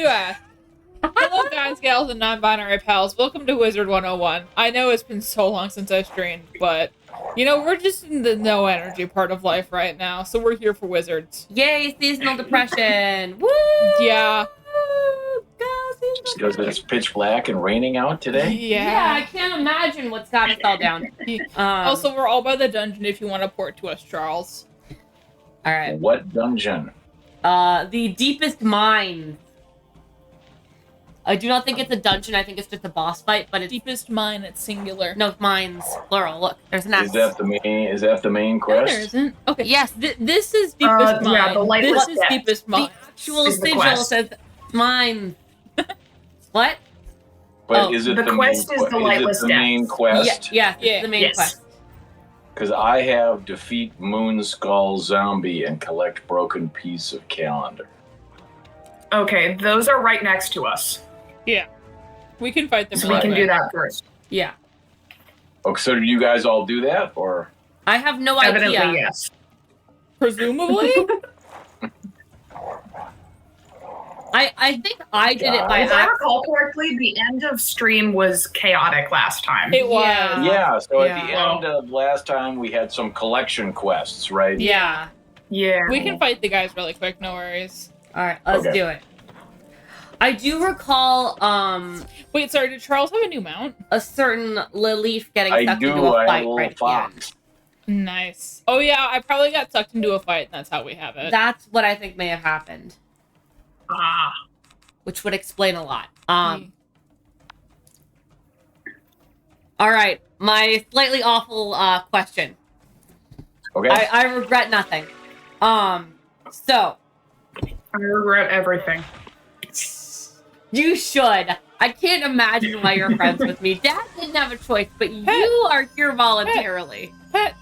you ask? Hello, guys, gals, and non-binary pals. Welcome to Wizard 101. I know it's been so long since I streamed, but, we're just in the no-energy part of life right now, so we're here for Wizards. Yay, seasonal depression. Woo! Yeah. Because it's pitch black and raining out today? Yeah, I can't imagine what's got us all down. Also, we're all by the dungeon if you want to port to us, Charles. All right. What dungeon? The deepest mine. I do not think it's a dungeon. I think it's just a boss fight, but it's... Deepest mine, it's singular. No, mines, plural. Look, there's an S. Is that the main quest? No, there isn't. Okay. Yes. This is deepest mine. Yeah, the lightless This is depth. deepest mine. The actual Is the sigil quest. says mine. What? But is it the the quest main is the lightless is it the main depths. quest? Yeah, Yeah. it's the main Yes. quest. Because I have defeat Moonskull Zombie and collect broken piece of calendar. Okay, those are right next to us. Yeah. We can fight them So really we can quick. do that first. Yeah. Oh, so do you guys all do that, or? I have no Evidently, idea. yes. Presumably? I think I did it by If I accident. recall correctly, the end of stream was chaotic last time. It was. Yeah. Yeah, so at the Yeah. end of last time we had some collection quests, right? Yeah. Yeah. We can fight the guys really quick, no worries. All right, let's Okay. do it. I do recall Wait, sorry, did Charles have a new mount? a certain Lilith getting I sucked do. into a I have a fight little right at the fox. end. Nice. Oh yeah, I probably got sucked into a fight, and that's how we have it. That's what I think may have happened, Ah. which would explain a lot. All right, my slightly awful question. Okay. I regret nothing. So I regret everything. you should. I can't imagine why you're friends with me. Dad didn't have a choice, but you are here voluntarily. Pet.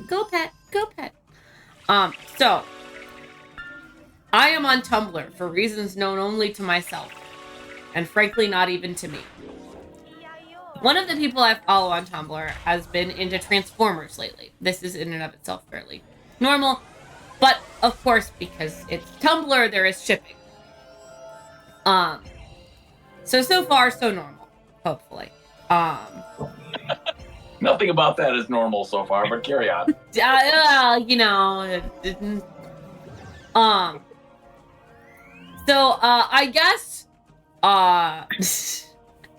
Go pet, go pet. So I am on Tumblr for reasons known only to myself, and frankly not even to me. One of the people I follow on Tumblr has been into Transformers lately. This is in and of itself fairly normal, but of course, because it's Tumblr, there is shipping. So far, so normal, hopefully. Nothing about that is normal so far, but carry on. It didn't. I guess,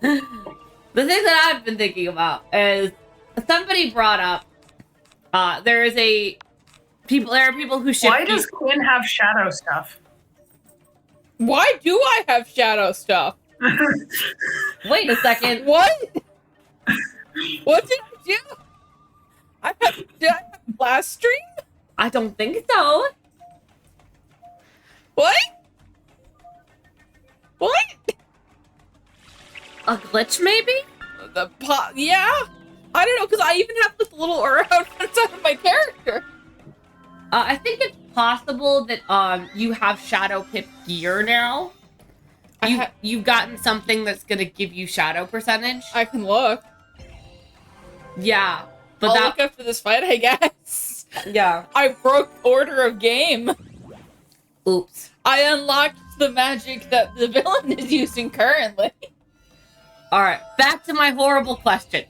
the thing that I've been thinking about is somebody brought up, there are people who ship. Why does Quinn have shadow stuff? Why do I have shadow stuff? Wait a second. What? What did I do? Did I have last stream? I don't think so. What? What? A glitch, maybe? Yeah. I don't know, because I even have this little aura outside of my character. I think it's possible that you have Shadow Pip gear now. You've gotten something that's gonna give you shadow percentage. I can look. Yeah, but I'll look after this fight, I guess. yeah. I broke order of game. Oops. I unlocked the magic that the villain is using currently. All right, back to my horrible question.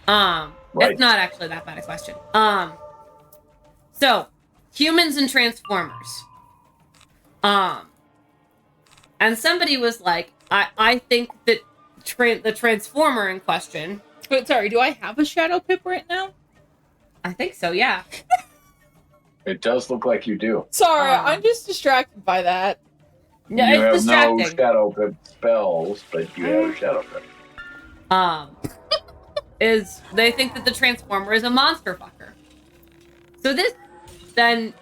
Right. It's not actually that bad a question. So humans and Transformers. And somebody was like, I think that the Transformer in question. But sorry, do I have a shadow pip right now? I think so, yeah. It does look like you do. Sorry, I'm just distracted by that. No, You it's have no distracting. shadow pip spells, but you have a shadow pip. Is they think that the Transformer is a monster fucker. So this, then,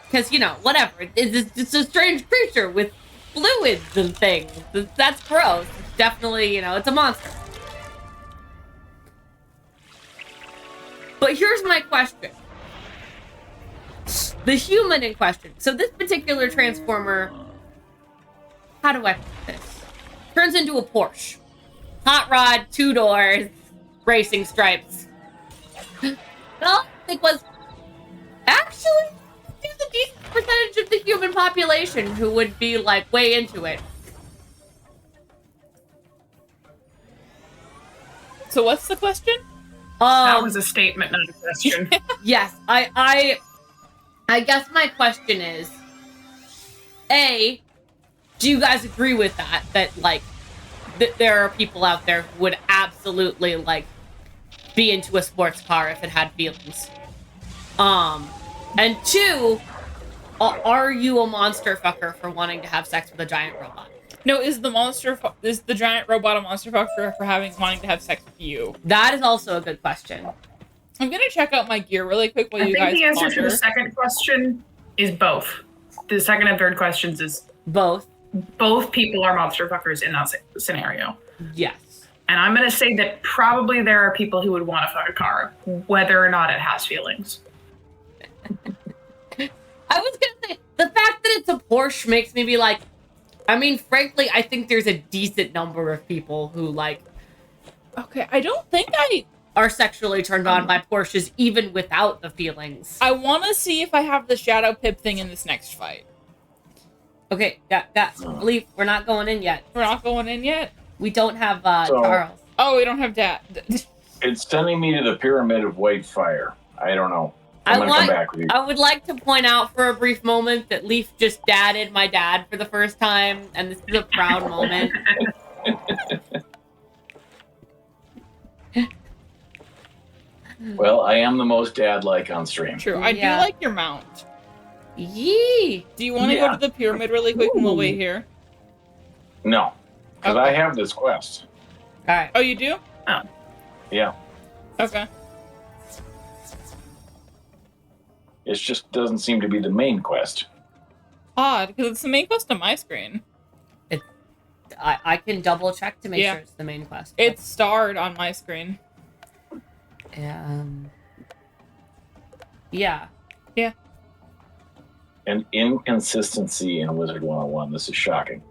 because, whatever, it's a strange creature with fluids and things. That's gross. It's definitely, it's a monster. But here's my question. The human in question. So this particular Transformer, how do I put this? Turns into a Porsche. Hot rod, 2 doors, racing stripes. No, it was actually, he's a decent percentage of the human population who would be like way into it. So what's the question? That was a statement, not a question. Yes, I guess my question is, A, do you guys agree with that? That like there are people out there who would absolutely like be into a sports car if it had feelings. And two, are you a monster fucker for wanting to have sex with a giant robot? No, is the giant robot a monster fucker for wanting to have sex with you? That is also a good question. I'm gonna check out my gear really quick while I you think guys the answer to ponder. the second question is both. The second and third questions is Both. both people are monster fuckers in that scenario. Yes. And I'm going to say that probably there are people who would want to fuck a car, whether or not it has feelings. I was gonna say, the fact that it's a Porsche makes me be like, I mean, frankly, I think there's a decent number of people who, like, Okay, I don't think are sexually turned on by Porsches even without the feelings. I want to see if I have the Shadow Pip thing in this next fight. Okay, leave. We're not going in yet. We're not going in yet? We don't have So- Charles. Oh, we don't have Dad. It's sending me to the Pyramid of White Fire. I don't know. I'm going to come back with you. I would like to point out for a brief moment that Leaf just dadded my dad for the first time, and this is a proud moment. Well, I am the most dad-like on stream. True, I do Yeah. like your mount. Yee! Do you want to go to the pyramid really quick and we'll wait here? No, because Okay. I have this quest. Alright. Oh, you do? Yeah, Okay. it just doesn't seem to be the main quest. Odd, because it's the main quest on my screen. I can double check to make Yeah. sure it's the main quest. It's starred on my screen. Yeah. An inconsistency in Wizard 101. This is shocking.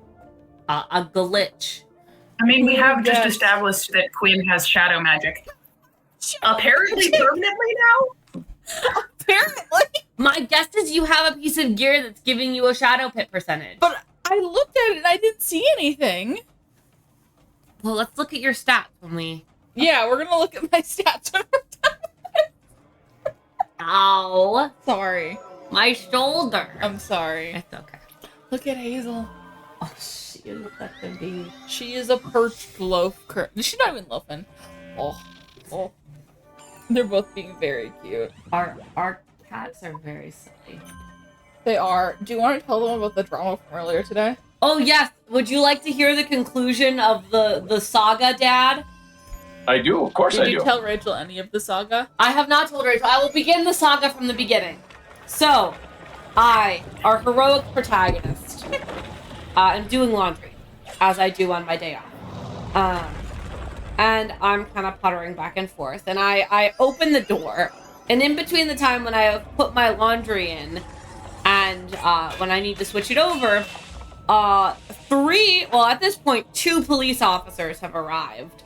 A glitch. I mean, we have just Yes. established that Quinn has shadow magic. Apparently permanently now? Apparently. My guess is you have a piece of gear that's giving you a shadow pit percentage. But I looked at it and I didn't see anything. Well, let's look at your stats when we... Yeah, we're gonna look at my stats when we're done. Ow! Sorry. My shoulder! I'm sorry. It's okay. Look at Hazel. Oh, she is such a bee. She is a perched loaf. She's not even loafing. Oh. They're both being very cute. Our cats are very silly. They are. Do you want to tell them about the drama from earlier today? Oh, yes! Would you like to hear the conclusion of the saga, Dad? I do, of course I Did you do. tell Rachel any of the saga? I have not told Rachel. I will begin the saga from the beginning. So, I, our heroic protagonist, am doing laundry, as I do on my day off. And I'm kind of puttering back and forth, and I open the door, and in between the time when I put my laundry in and when I need to switch it over, at this point, 2 police officers have arrived.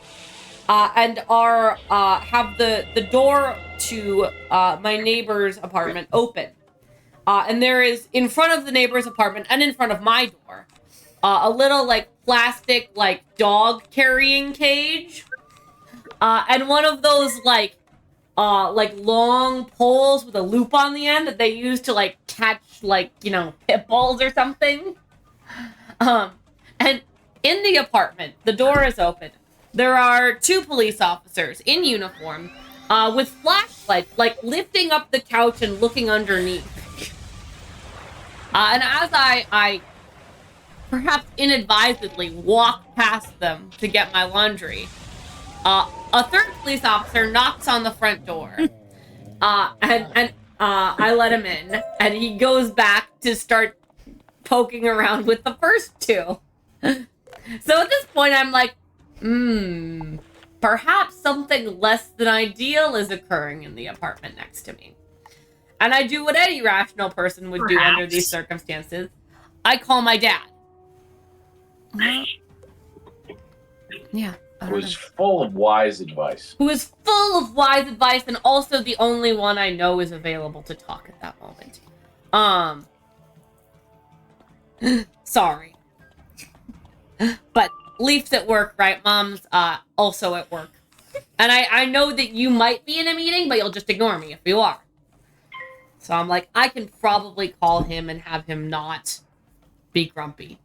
And have the door to my neighbor's apartment open. And there is, in front of the neighbor's apartment and in front of my door, a little, like, plastic, like, dog carrying cage. And one of those, like, long poles with a loop on the end that they use to, like, catch, like, pit bulls or something. And in the apartment, the door is open. There are 2 police officers in uniform, with flashlights, like, lifting up the couch and looking underneath. And as I perhaps inadvisedly walk past them to get my laundry, a 3rd police officer knocks on the front door. And I let him in, and he goes back to start poking around with the first 2. So at this point, I'm like, perhaps something less than ideal is occurring in the apartment next to me. And I do what any rational person would do under these circumstances. I call my dad. Yeah. It was full of wise advice. Who is full of wise advice and also the only one I know is available to talk at that moment. Sorry. But Leaf's at work, right? Mom's also at work. And I know that you might be in a meeting, but you'll just ignore me if you are. So I'm like, I can probably call him and have him not be grumpy.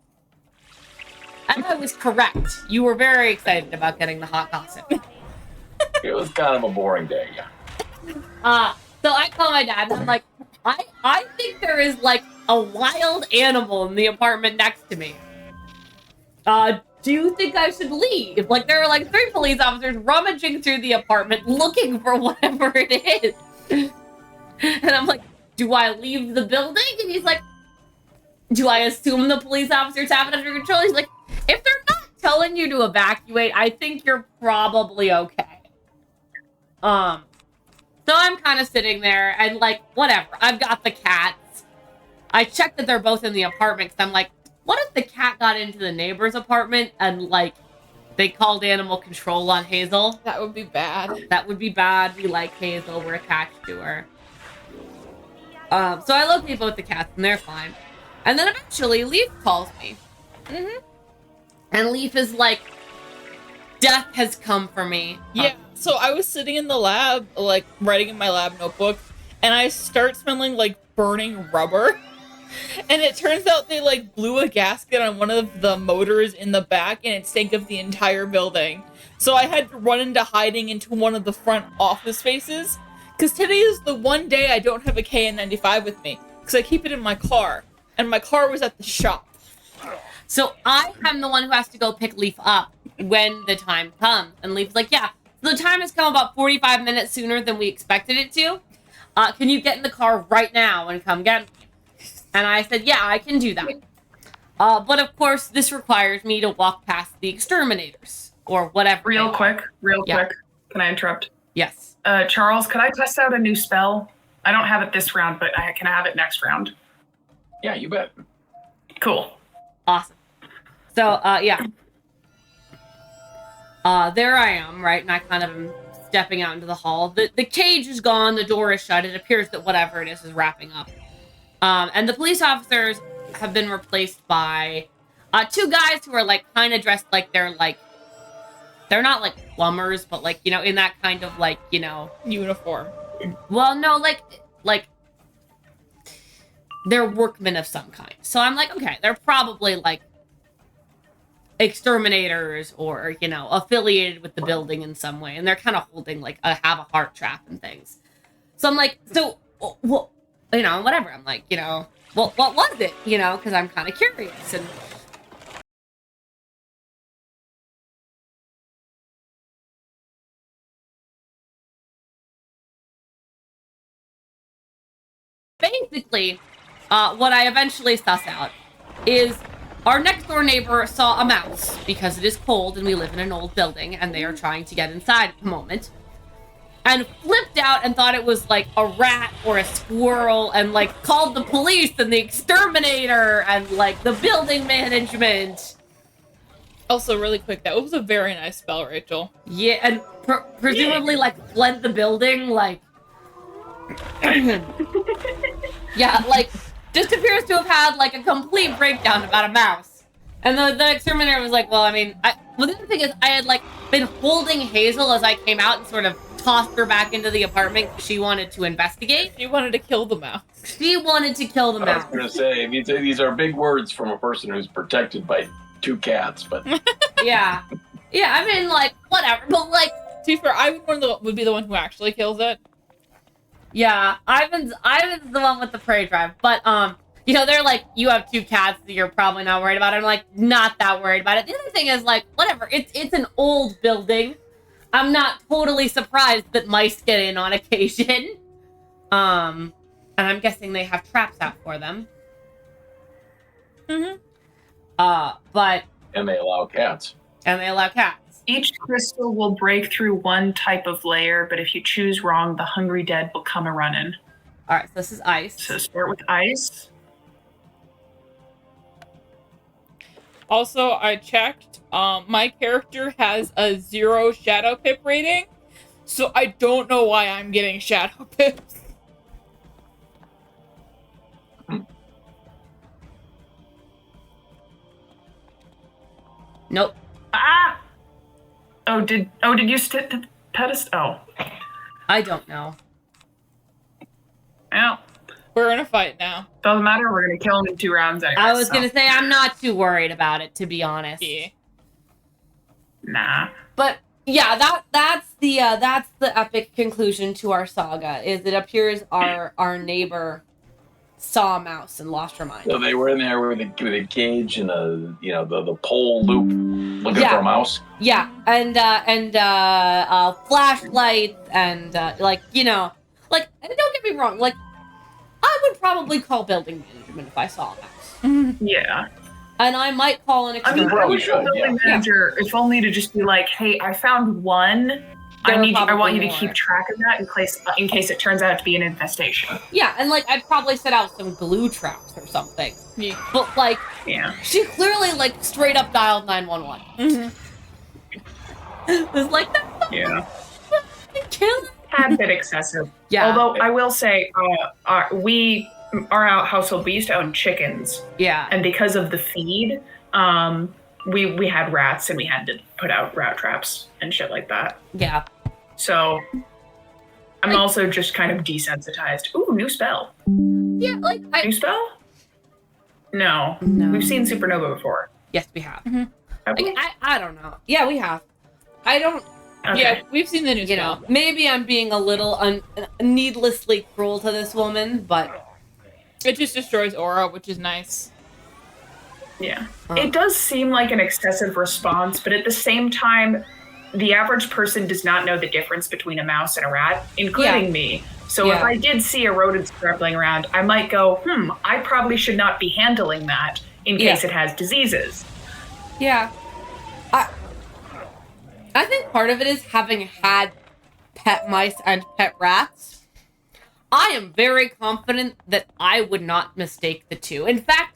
And I was correct. You were very excited about getting the hot gossip. It was kind of a boring day, yeah. So I call my dad and I'm like, I think there is like a wild animal in the apartment next to me. Do you think I should leave? Like, there are like 3 police officers rummaging through the apartment looking for whatever it is. And I'm like, do I leave the building? And he's like, do I assume the police officers have it under control? He's like, if they're not telling you to evacuate, I think you're probably okay. So I'm kind of sitting there and like, whatever. I've got the cats. I checked that they're both in the apartment because I'm like, what if the cat got into the neighbor's apartment and like they called animal control on Hazel? That would be bad. That would be bad. We like Hazel. We're attached to her. So I locate both the cats and they're fine. And then eventually Leaf calls me. Mm-hmm. And Leaf is like, death has come for me. Yeah. So I was sitting in the lab, like writing in my lab notebook, and I start smelling like burning rubber. And it turns out they like blew a gasket on one of the motors in the back and it stank up the entire building. So I had to run into hiding into one of the front office spaces. Because today is the one day I don't have a KN95 with me. Because I keep it in my car. And my car was at the shop. So I am the one who has to go pick Leaf up when the time comes. And Leaf's like, yeah, the time has come about 45 minutes sooner than we expected it to. Can you get in the car right now and come get me? And I said, yeah, I can do that. But of course, this requires me to walk past the exterminators or whatever. Real quick. Can I interrupt? Yes. Charles, could I test out a new spell? I don't have it this round, but I can have it next round. Yeah, you bet. Cool. Awesome. So, yeah. There I am, right? And I kind of am stepping out into the hall. The cage is gone. The door is shut. It appears that whatever it is wrapping up. And the police officers have been replaced by 2 guys who are like kind of dressed like they're not like plumbers, but like, you know, in that kind of like, you know, Uniform. well, no, like they're workmen of some kind. So I'm like, okay, they're probably like exterminators or, you know, affiliated with the building in some way. And they're kind of holding like have a heart trap and things. So I'm like, so, well, you know, whatever. I'm like, you know, well, what was it? You know, because I'm kind of curious. And basically, what I eventually suss out is our next door neighbor saw a mouse because it is cold and we live in an old building and they are trying to get inside at the moment. And flipped out and thought it was like a rat or a squirrel and like called the police and the exterminator and like the building management. Also, really quick, that was a very nice spell, Rachel. Yeah, and presumably like fled the building, like yeah, like just appears to have had like a complete breakdown about a mouse. And the exterminator was like, well, I mean, well, the other thing is I had like been holding Hazel as I came out and sort of tossed her back into the apartment. She wanted to investigate. She wanted to kill the mouse. She wanted to kill the I was mouse. going to say, these are big words from a person who's protected by 2 cats, but Yeah. Yeah, I mean, like, whatever. But, like, To be fair, I would be the one who actually kills it. yeah, Ivan's the one with the prey drive. But, you know, they're like, you have 2 cats that you're probably not worried about. I'm like, not that worried about it. The other thing is, like, whatever. It's an old building. I'm not totally surprised that mice get in on occasion. And I'm guessing they have traps out for them. Mm-hmm. But... and they allow cats. And they allow cats. Each crystal will break through one type of layer, but if you choose wrong, the hungry dead will come a-running. Alright, so this is ice. So start with ice. Also, I checked. My character has a 0 shadow pip rating, so I don't know why I'm getting shadow pips. Nope. Ah! Oh, did you pedest? Oh. I don't know. Well, We're in a fight now. doesn't matter. We're gonna kill him in 2 rounds anyway. I was gonna say I'm not too worried about it, to be honest. Yeah. Nah. But yeah, that's the epic conclusion to our saga. Is it appears our neighbor saw a mouse and lost her mind. So they were in there with a cage and the pole loop looking Yeah. for a mouse. Yeah, and flashlights and like don't get me wrong, like I would probably call building management if I saw a mouse, Yeah. and I might call an I mean, external. I probably would tell should, building manager if only to just be like, "Hey, I found one. There are I want you probably to keep more. track of that in case it turns out to be an infestation." Yeah, and like I'd probably set out some glue traps or something. Yeah. But like Yeah. she clearly like straight up dialed 911. Mm-hmm. It was like that's Yeah. kill. Tad bit excessive. Yeah. Although I will say, our household, we used to own chickens, Yeah. and because of the feed, we had rats, and we had to put out rat traps and shit like that. Yeah. So I'm also just kind of desensitized. Ooh, new spell. Yeah, like New spell? No. No. We've seen Supernova before. yes, we have. Have we? Like, I don't know. Yeah, we have. I don't. Okay. Yeah, we've seen the news. You know, maybe I'm being a little needlessly cruel to this woman, but It just destroys aura, which is nice. Yeah. It does seem like an excessive response, but at the same time, the average person does not know the difference between a mouse and a rat, including me. So if Yeah. I did see a rodent scrambling around, I might go, I probably should not be handling that in case it has diseases. yeah. I think part of it is having had pet mice and pet rats. I am very confident that I would not mistake the two. In fact,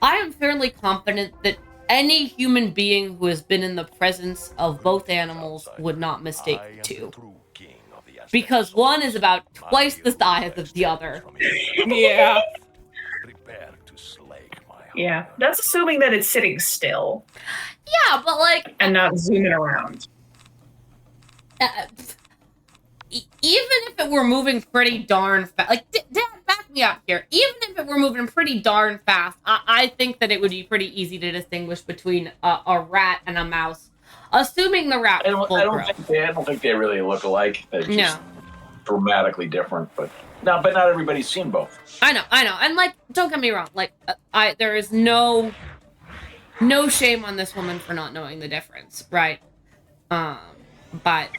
I am fairly confident that any human being who has been in the presence of both animals would not mistake the two. Because one is about twice the size of the other. Yeah. Yeah. That's assuming that it's sitting still Yeah, but like, and not zooming around. even if it were moving pretty darn fast, like, Dad, back me up here. Even if it were moving pretty darn fast, I think that it would be pretty easy to distinguish between a rat and a mouse, assuming the rat I was don't, full grown. I don't think they really look alike. They're just No. dramatically different. But not everybody's seen both. I know, and like, don't get me wrong, like, there is no shame on this woman for not knowing the difference, right? But,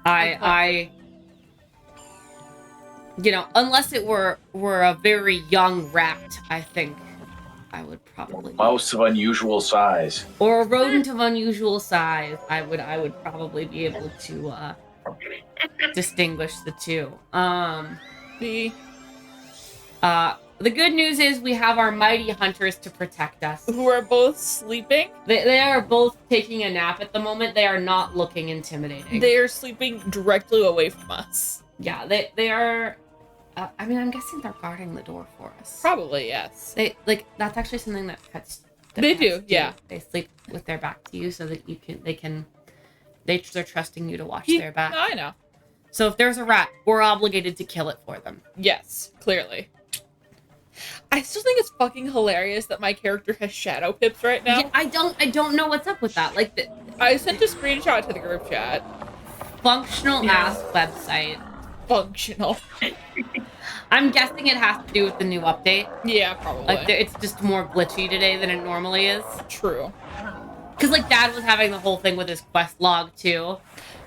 I, you know, unless it were a very young rat, I think I would probably, Mouse of unusual size. or a rodent of unusual size, I would probably be able to distinguish the two. The good news is we have our mighty hunters to protect us. Who are both sleeping. They are both taking a nap at the moment. They are not looking intimidating. They are sleeping directly away from us. Yeah, they are. I mean, I'm guessing they're guarding the door for us. Probably, yes. They that's actually something that pets. They do, yeah. They sleep with their back to you so that they're trusting you to watch their back. No, I know. So if there's a rat, we're obligated to kill it for them. Yes, clearly. I still think it's fucking hilarious that my character has shadow pips right now. Yeah, I don't know what's up with that. Like I sent a screenshot to the group chat. functional ass website. Functional. I'm guessing it has to do with the new update. Yeah, probably. Like it's just more glitchy today than it normally is. True. Because like Dad was having the whole thing with his quest log too.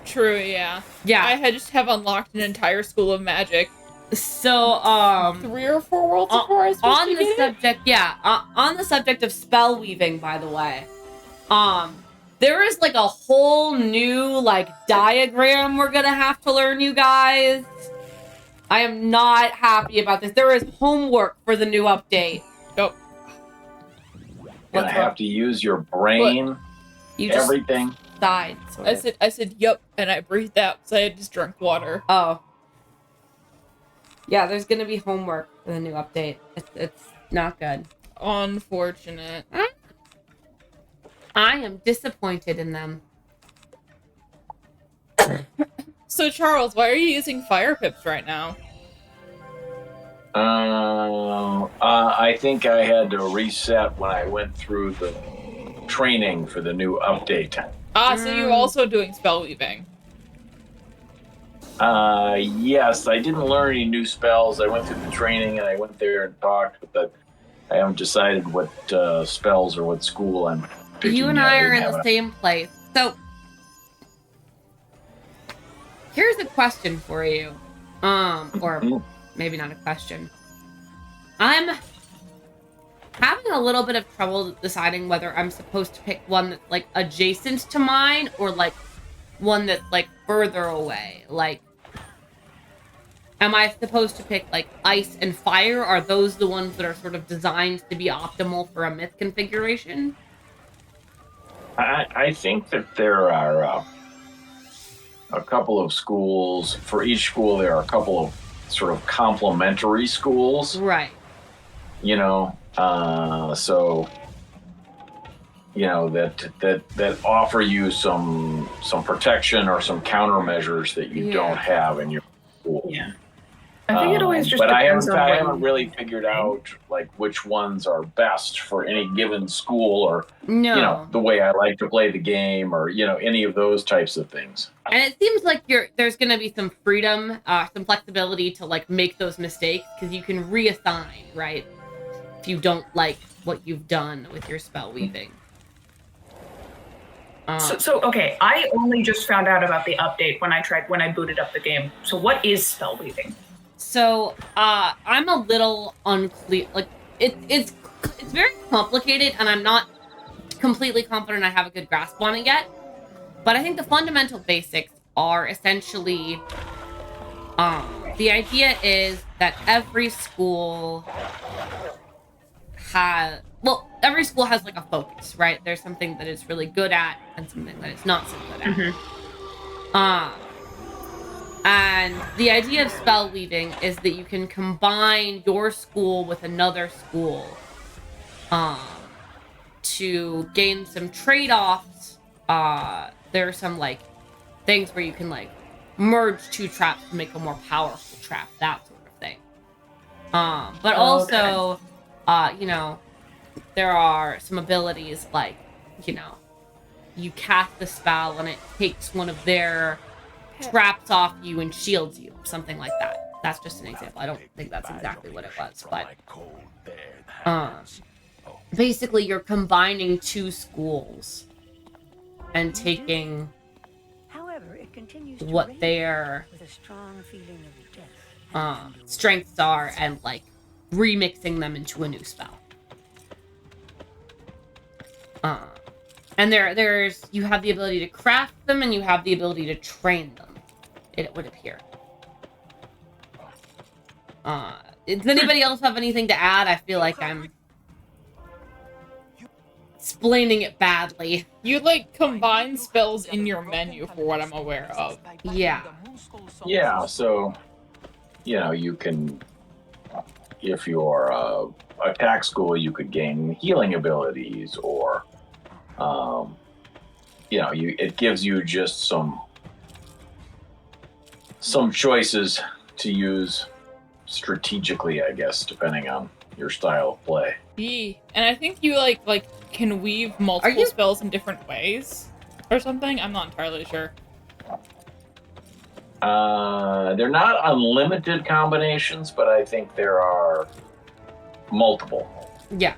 True, yeah. Yeah. I had just have unlocked an entire school of magic. So 3 or 4 worlds before I was supposed on to the get it? subject, on the subject of spell weaving, by the way, there is like a whole new like diagram we're gonna have to learn, you guys. I am not happy about this. There is homework for the new update. Nope. Gonna have to use your brain, You just everything. died. Sort of. I said, yup, and I breathed out, so I just drank water. Oh. Yeah, there's gonna be homework for the new update. It's not good. Unfortunate. I am disappointed in them. So, Charles, why are you using fire pips right now? I think I had to reset when I went through the training for the new update. So you're also doing spell weaving. Yes, I didn't learn any new spells. I went through the training and I went there and talked, but I haven't decided what spells or what school I'm picking. You and I are in the same place. So, here's a question for you. Or maybe not a question. I'm having a little bit of trouble deciding whether I'm supposed to pick one that's, like, adjacent to mine or, like, one that's, like, further away. Like, am I supposed to pick, like, ice and fire? Are those the ones that are sort of designed to be optimal for a myth configuration? I think that there are a couple of schools. For each school, there are a couple of sort of complementary schools. Right. So that offer you some protection or some countermeasures that you don't have in your school. Yeah. I think it always just but depends on I what haven't really figured out like which ones are best for any given school or the way I like to play the game or any of those types of things. And it seems like there's going to be some freedom, some flexibility to like make those mistakes because you can reassign, right? If you don't like what you've done with your spell weaving. So okay, I only just found out about the update when I booted up the game. So what is spell weaving? So I'm a little unclear. Like it's very complicated, and I'm not completely confident I have a good grasp on it yet. But I think the fundamental basics are essentially the idea is that every school has like a focus, right? There's something that it's really good at and something that it's not so good at. Mm-hmm. And the idea of spell weaving is that you can combine your school with another school to gain some trade-offs. There are some like things where you can like merge two traps to make a more powerful trap, that sort of thing. But also, there are some abilities like, you cast the spell and it takes one of their traps off you and shields you, something like that. That's just an example. I don't think that's exactly what it was, but basically you're combining two schools and taking what their strengths are and like remixing them into a new spell. And there's you have the ability to craft them and you have the ability to train them, it would appear. Does anybody else have anything to add? I feel like I'm explaining it badly. You like combine spells in your menu for what I'm aware of. Yeah. Yeah, so you can, if you're attack school, you could gain healing abilities or it gives you just some choices to use strategically, I guess, depending on your style of play. And I think you like can weave multiple spells in different ways or something. I'm not entirely sure. They're not unlimited combinations, but I think there are multiple. Yeah.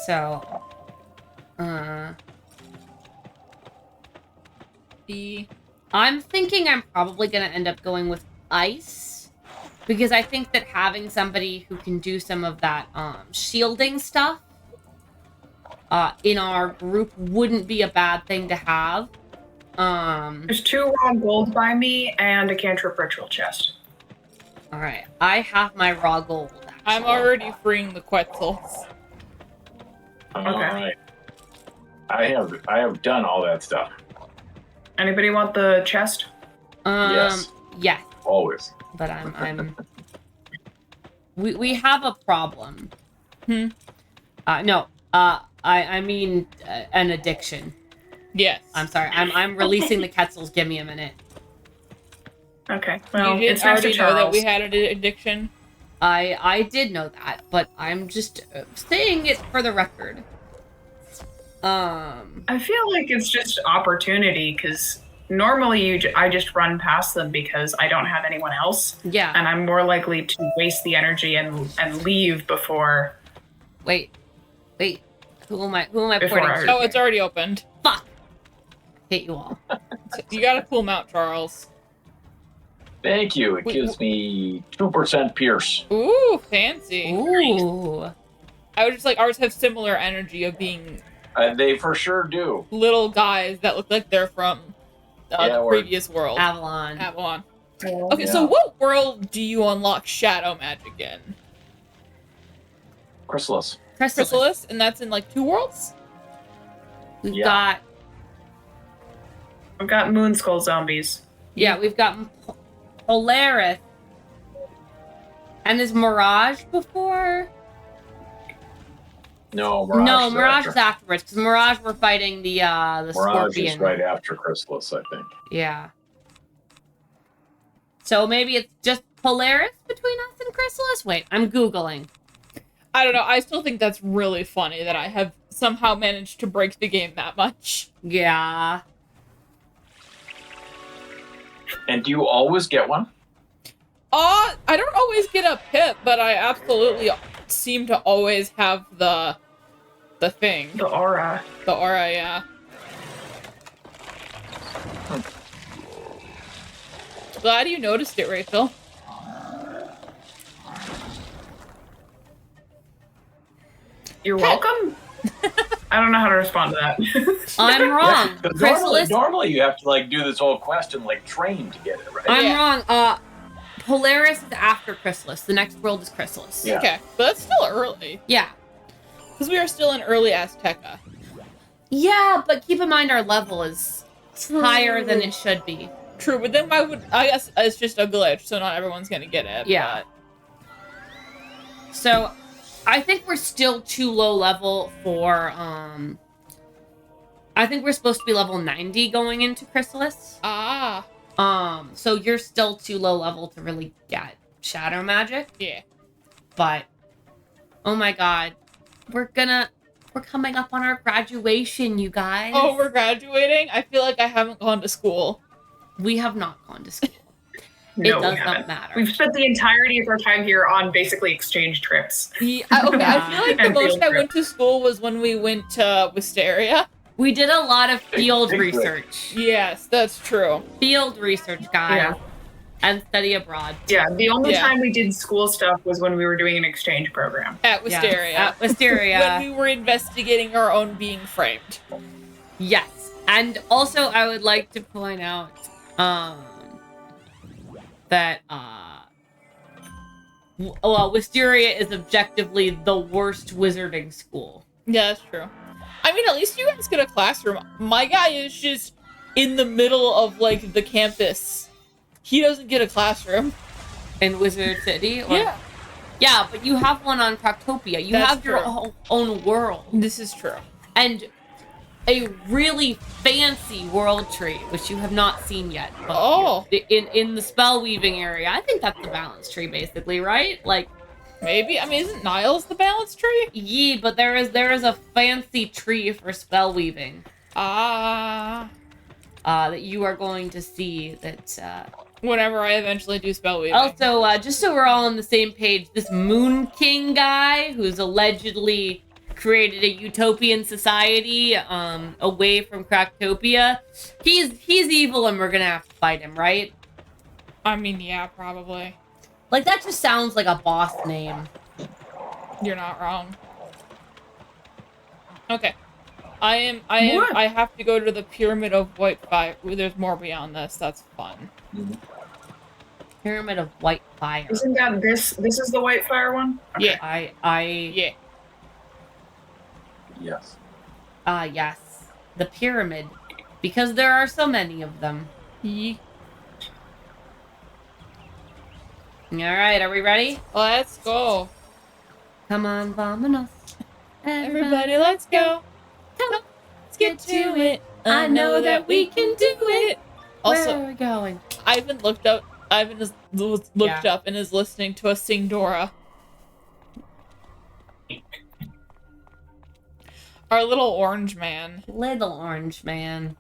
So, I'm thinking I'm probably going to end up going with ice because I think that having somebody who can do some of that shielding stuff in our group wouldn't be a bad thing to have. There's 2 raw gold by me and a cantrip ritual chest. All right, I have my raw gold. Actually. I'm already freeing the Quetzals. Okay. All right. I have done all that stuff. Anybody want the chest? Yes. Yes. Always. But I'm we have a problem. Hmm. No. I mean an addiction. Yes. I'm sorry. I'm releasing the Quetzals. Give me a minute. Okay. Well, you it's didn't next to already know that Charles. we had an addiction. I did know that, but I'm just saying it for the record. I feel like it's just opportunity because normally I just run past them because I don't have anyone else, Yeah. and I'm more likely to waste the energy and leave before. Wait. Who am I Before pointing I- to? Oh, it's already opened. Fuck. Hate you all. You gotta cool 'em out, Charles. Thank you. It gives me 2% pierce. Ooh, fancy. Ooh. I would just like ours have similar energy of being They for sure do. little guys that look like they're from Yeah, the or- previous world. Avalon. Avalon. Okay, Yeah. so what world do you unlock shadow magic in? Chrysalis. Chrysalis, and that's in like 2 worlds? We've Yeah. got I've got Moon Skull zombies. we've got Polaris. And is Mirage before? No, Mirage. No, is Mirage after. is afterwards because Mirage we're fighting the Mirage scorpion. is right after Chrysalis, I think. Yeah. So maybe it's just Polaris between us and Chrysalis? Wait, I'm Googling. I don't know. I still think that's really funny that I have somehow managed to break the game that much. Yeah. And do you always get one? I don't always get a pip, but I absolutely seem to always have the thing. The aura. The aura, yeah. Glad you noticed it, Rachel. You're welcome. I don't know how to respond to that. I'm wrong. 'Cause Chrysalis. normally you have to like do this whole quest and like train to get it, right? I'm Yeah. wrong. Polaris is after Chrysalis. The next world is Chrysalis. Yeah. Okay, but that's still early. Yeah. Because we are still in early Azteca. Yeah, but keep in mind our level is higher than it should be. True, but then I guess it's just a glitch, so not everyone's gonna get it. Yeah. So, I think we're still too low level for, I think we're supposed to be level 90 going into Chrysalis. So you're still too low level to really get shadow magic. Yeah. But, oh my god, we're coming up on our graduation, you guys. Oh, we're graduating? I feel like I haven't gone to school. We have not gone to school. No, It does we not haven't. matter. We've spent the entirety of our time here on basically exchange trips. Okay, I feel like the And most field I trip. went to school was when we went to Wisteria. We did a lot of field Big trip. research. Yes, that's true. Field research, guys. Yeah. And study abroad. Yeah, the only Yeah. time we did school stuff was when we were doing an exchange program. At Wisteria. Yes, at Wisteria. When we were investigating our own being framed. Yes. And also, I would like to point out that Wisteria is objectively the worst wizarding school. Yeah, that's true. I mean, at least you guys get a classroom. My guy is just in the middle of, like, the campus. He doesn't get a classroom. In Wizard City? Or... Yeah. Yeah, but you have one on Croctopia. You That's have your true. own world. This is true. And a really fancy world tree, which you have not seen yet. But Oh. in the spell weaving area, I think that's the balance tree, basically, right? Like, Maybe. I mean, isn't Niles the balance tree? yeah, but there is a fancy tree for spell weaving that you are going to see. That Whenever I eventually do spell weaving. also, just so we're all on the same page, this Moon King guy, who's allegedly created a utopian society away from Cracktopia, he's evil, and we're gonna have to fight him, right? I mean, yeah, probably. Like, that just sounds like a boss name. You're not wrong. Okay. I What? have to go to the Pyramid of White Fire. Ooh, there's more beyond this. That's fun. Pyramid of White Fire. Isn't that this? This is the white fire one? Yeah. I Yes. yes. The pyramid. Because there are so many of them. Ye- Alright, are we ready? Let's go. Come on, vamonos. Everybody, let's go. Come on, Let's get to it. I know that we can do it. Where Also, are we going? Ivan looked up and is listening to us sing Dora. Our little orange man. Little orange man.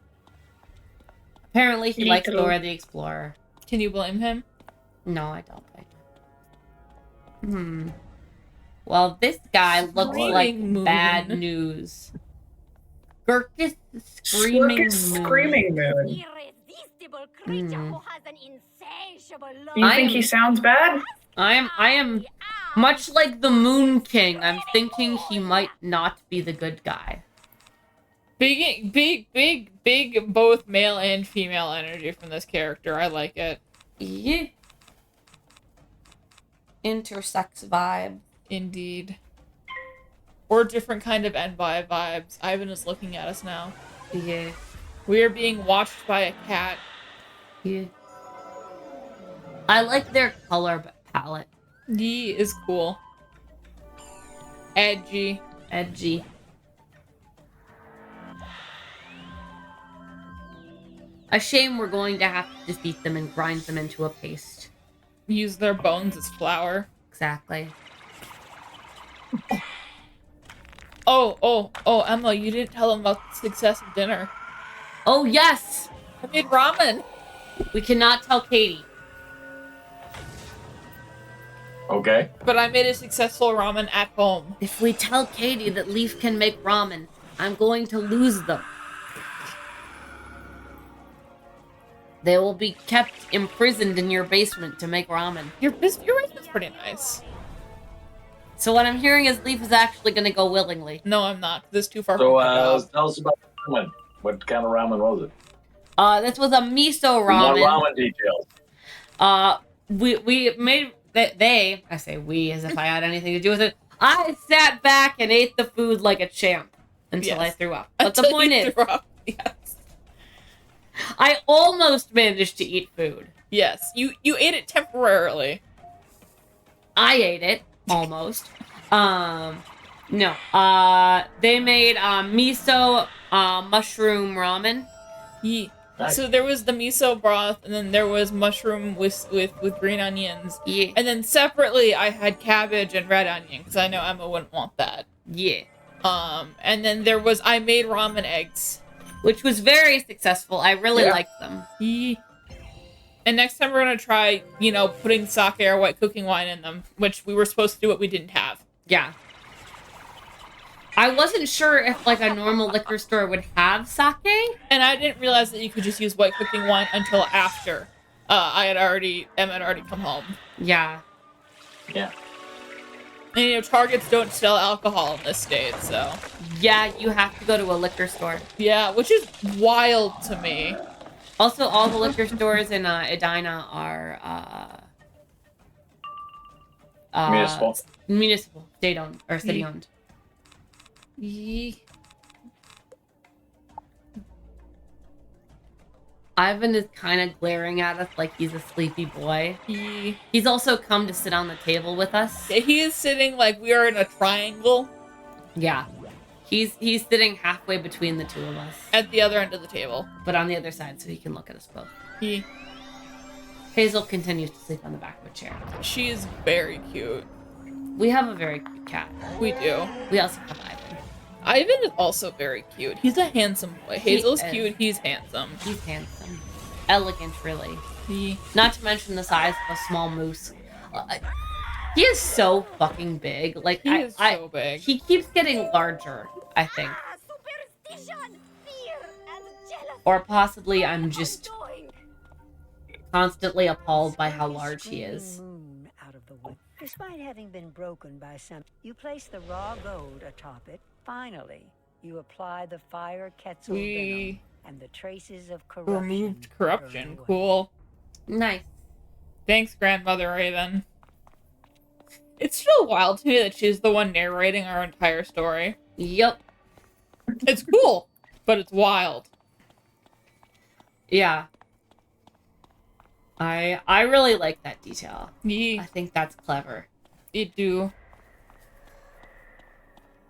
Apparently he Me likes too. Dora the Explorer. Can you blame him? No, I don't. Well, this guy looks Screaming like moon. bad news. Gurkus Screaming Circus Moon. Screaming Moon. Irresistible creature who has an insatiable love. Do you think he sounds bad? I am much like the Moon King. I'm thinking he might not be the good guy. Big, both male and female energy from this character. I like it. Yeah. Intersex vibe. Indeed. Or different kind of envy vibes. Ivan is looking at us now. Yeah. We are being watched by a cat. Yeah. I like their color palette. He is cool. Edgy. Edgy. A shame we're going to have to defeat them and grind them into a paste. Use their bones as flour. Exactly. Oh, Emma, you didn't tell them about the success of dinner. Oh, yes! I made ramen. We cannot tell Katie. Okay. But I made a successful ramen at home. If we tell Katie that Leaf can make ramen, I'm going to lose them. They will be kept imprisoned in your basement to make ramen. Your basement's pretty nice. So what I'm hearing is Leaf is actually going to go willingly. No, I'm not. This is too far So from my job. tell us about ramen. What kind of ramen was it? This was a miso We want ramen. ramen details. We made they. I say we as if I had anything to do with it. I sat back and ate the food like a champ until Yes. I threw up. But the Until point you is, threw up. Yes. I almost managed to eat food. Yes. You ate it temporarily. I ate it almost. No. They made miso mushroom ramen. Yeah. Nice. So there was the miso broth, and then there was mushroom with green onions. Yeah. And then separately, I had cabbage and red onion, because I know Emma wouldn't want that. Yeah. And then I made ramen eggs. Which was very successful. I really Yeah. liked them. Yeah. And next time we're gonna try, putting sake or white cooking wine in them, which we were supposed to do, but we didn't have. Yeah. I wasn't sure if like a normal liquor store would have sake. And I didn't realize that you could just use white cooking wine until after Emma had already come home. Yeah. Yeah. And Targets don't sell alcohol in this state, so Yeah, you have to go to a liquor store. yeah, which is wild to me. Also, all the liquor stores in Edina are Municipal. municipal, state-owned, or city-owned. Yee. Ivan is kind of glaring at us like he's a sleepy boy. Yee. He's also come to sit on the table with us. He is sitting like we are in a triangle Yeah. He's sitting halfway between the two of us, at the other end of the table. but on the other side so he can look at us both. Yee. Hazel continues to sleep on the back of a chair. She is very cute. We have a very cute cat. We do. We also have Ivan. Ivan is also very cute. He's a handsome boy. Hazel's is. cute. He's handsome. He's handsome. Elegant, really. Yee. Not to mention the size of a small moose. He is so fucking big. Like, He is so big. He keeps getting larger, I think. Superstition, fear, and jealousy. Or possibly I'm just Doing. constantly appalled by how large he is. Moon out of the wood. Despite having been broken by some, you place the raw gold atop it. Finally, you apply the fire Quetzal venom, We and the traces of corruption. removed corruption. burn away. Cool. Nice. Thanks, Grandmother Raven. It's still wild to me that she's the one narrating our entire story. Yup. It's cool, but it's wild. Yeah. I really like that detail. Yeah, I think that's clever. you do.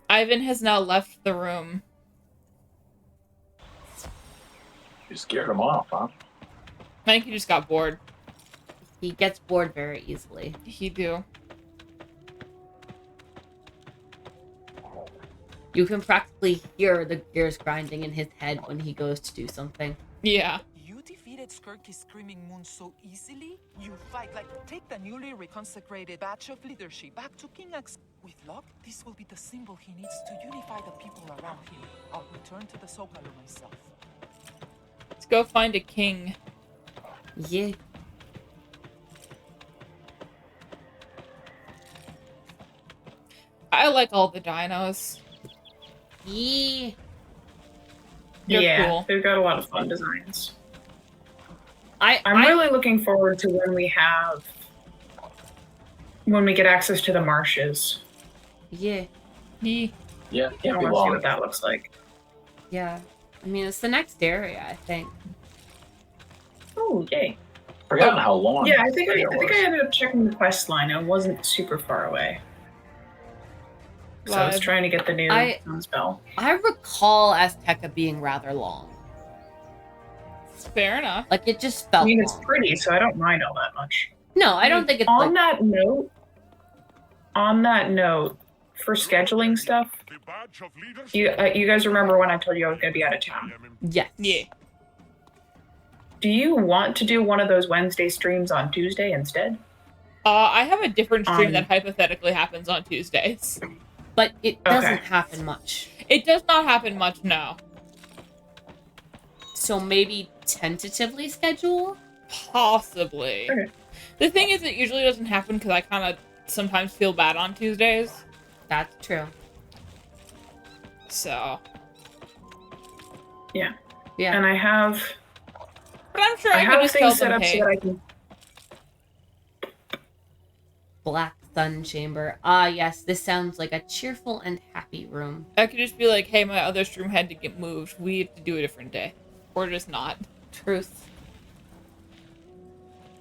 Ivan has now left the room. You scared him off, huh? I think he just got bored. He gets bored very easily. He do. You can practically hear the gears grinding in his head when he goes to do something. Yeah. You defeated Skirky's Screaming Moon so easily? You fight like take the newly reconsecrated batch of leadership back to King X. With luck, this will be the symbol he needs to unify the people around him. I'll return to the Zocalo myself. Let's go find a king. Yeah. I like all the dinos. Yeah. They're yeah, cool. they've got a lot of fun designs. I'm I really looking forward to when we get access to the marshes. Yeah. Yeah. Yeah, I can't be want to see long. what that looks like. Yeah. I mean, it's the next area, I think. Oh, yay. Forgotten how long. Yeah, I think I was. ended up checking the quest line. I wasn't super far away. So I was Vibe. trying to get the new spell. I recall Azteca being rather long. Fair enough. Like, it just I felt mean, it's long. pretty, so I don't mind all that much. No, I don't think it's On like... that note, for scheduling stuff, you guys remember when I told you I was going to be out of town? Yes. Yeah. Do you want to do one of those Wednesday streams on Tuesday instead? I have a different stream Um, that hypothetically happens on Tuesdays. But it doesn't Okay. happen much. It does not happen much now. So maybe tentatively schedule? Possibly. Okay. The thing is, it usually doesn't happen because I kind of sometimes feel bad on Tuesdays. That's true. So. Yeah. Yeah. And I have But I'm sure I, can have just tell things set them, up hey, so that I can. Black Sun Chamber. Ah, yes. This sounds like a cheerful and happy room. I could just be like, hey, my other stream had to get moved. We have to do a different day. Or just not. Truth.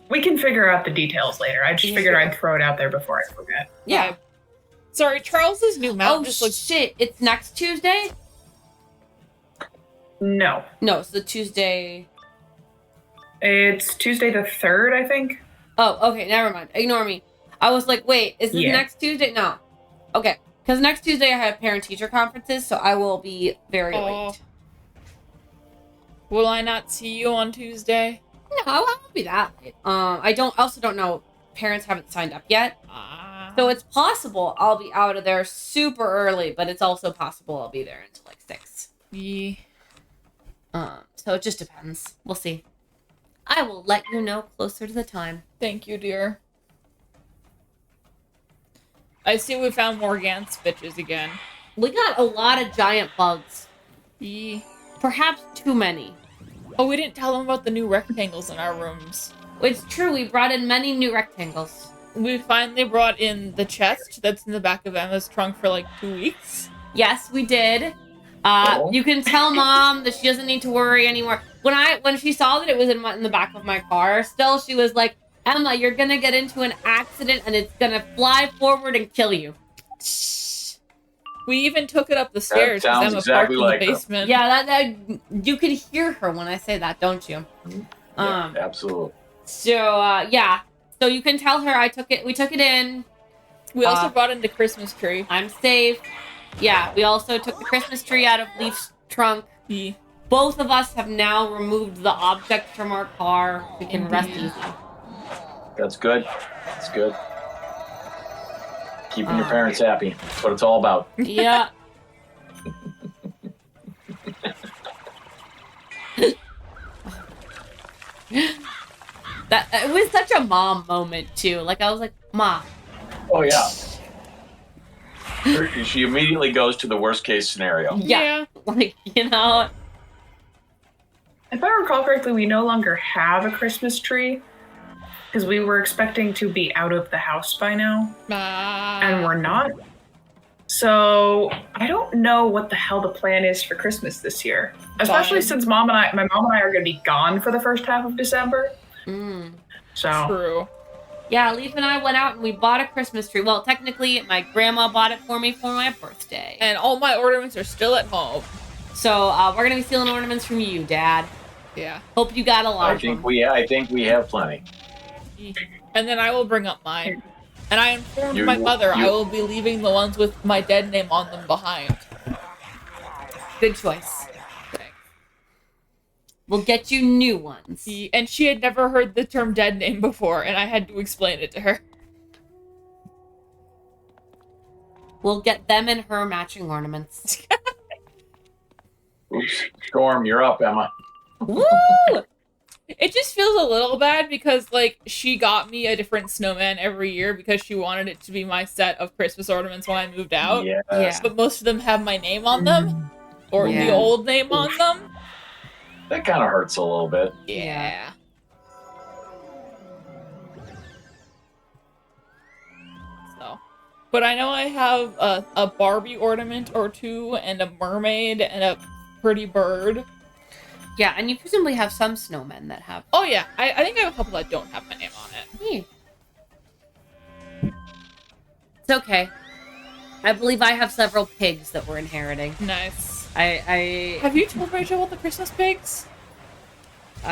We can figure out the details later. I just Yeah, figured sure. I'd throw it out there before I forget. Yeah. Sorry, Charles's new mount Oh, just looks... shit. It's next Tuesday? No, No, it's the Tuesday... it's Tuesday the 3rd, I think. Oh, okay. Never mind. Ignore me. I was like, wait, is this Yeah. next Tuesday? No. Okay. Because next Tuesday I have parent-teacher conferences, so I will be very Oh. late. Will I not see you on Tuesday? No, I won't be that late. I also don't know. Parents haven't signed up yet. Ah. So it's possible I'll be out of there super early, but it's also possible I'll be there until like 6. Yeah. So it just depends. We'll see. I will let you know closer to the time. Thank you, dear. I see we found more Gantz bitches again. We got a lot of giant bugs. Yeah. Perhaps too many. Oh, we didn't tell them about the new rectangles in our rooms. It's true, we brought in many new rectangles. We finally brought in the chest that's in the back of Emma's trunk for like 2 weeks. Yes, we did. Oh. You can tell Mom that she doesn't need to worry anymore. When she saw that it was in the back of my car, still she was like, Emma, you're gonna get into an accident and it's gonna fly forward and kill you. We even took it up the stairs because sounds Emma exactly parked like in her. the basement. Yeah, that you can hear her when I say that, don't you? Yeah, absolutely. So yeah. So you can tell her we took it in. We also brought in the Christmas tree. I'm safe. Yeah, we also took the Christmas tree out of Leaf's trunk. Yeah. Both of us have now removed the objects from our car. We can rest easy. That's good. That's good. Keeping your parents happy. That's what it's all about. Yeah. That it was such a mom moment too. Like I was like, Ma. Oh, yeah. She immediately goes to the worst case scenario. Yeah. Like, you know. If I recall correctly, we no longer have a Christmas tree because we were expecting to be out of the house by now, and we're not. So I don't know what the hell the plan is for Christmas this year, especially Fine. since my mom and I are going to be gone for the first half of December. So True. Yeah, Leaf and I went out and we bought a Christmas tree. Well, technically, my grandma bought it for me for my birthday. And all my ornaments are still at home. So we're gonna be stealing ornaments from you, Dad. Yeah. Hope you got a lot I of think them. I think we have plenty. And then I will bring up mine. And I informed You- my mother I you- will be leaving the ones with my dead name on them behind. Good choice. Thanks. We'll get you new ones. And she had never heard the term dead name before, and I had to explain it to her. We'll get them and her matching ornaments. Oops. Storm, you're up, Emma. Woo! It just feels a little bad because, like, she got me a different snowman every year because she wanted it to be my set of Christmas ornaments when I moved out. Yes. Yeah. But most of them have my name on them, or the Yeah. old name on them. That kind of hurts a little bit. Yeah. So, but I know I have a Barbie ornament or two, and a mermaid, and a pretty bird. Yeah, and you presumably have some snowmen that have. Oh yeah, I think I have a couple that don't have my name on it. It's okay. I believe I have several pigs that we're inheriting. Nice. I Have you told Rachel about the Christmas pigs?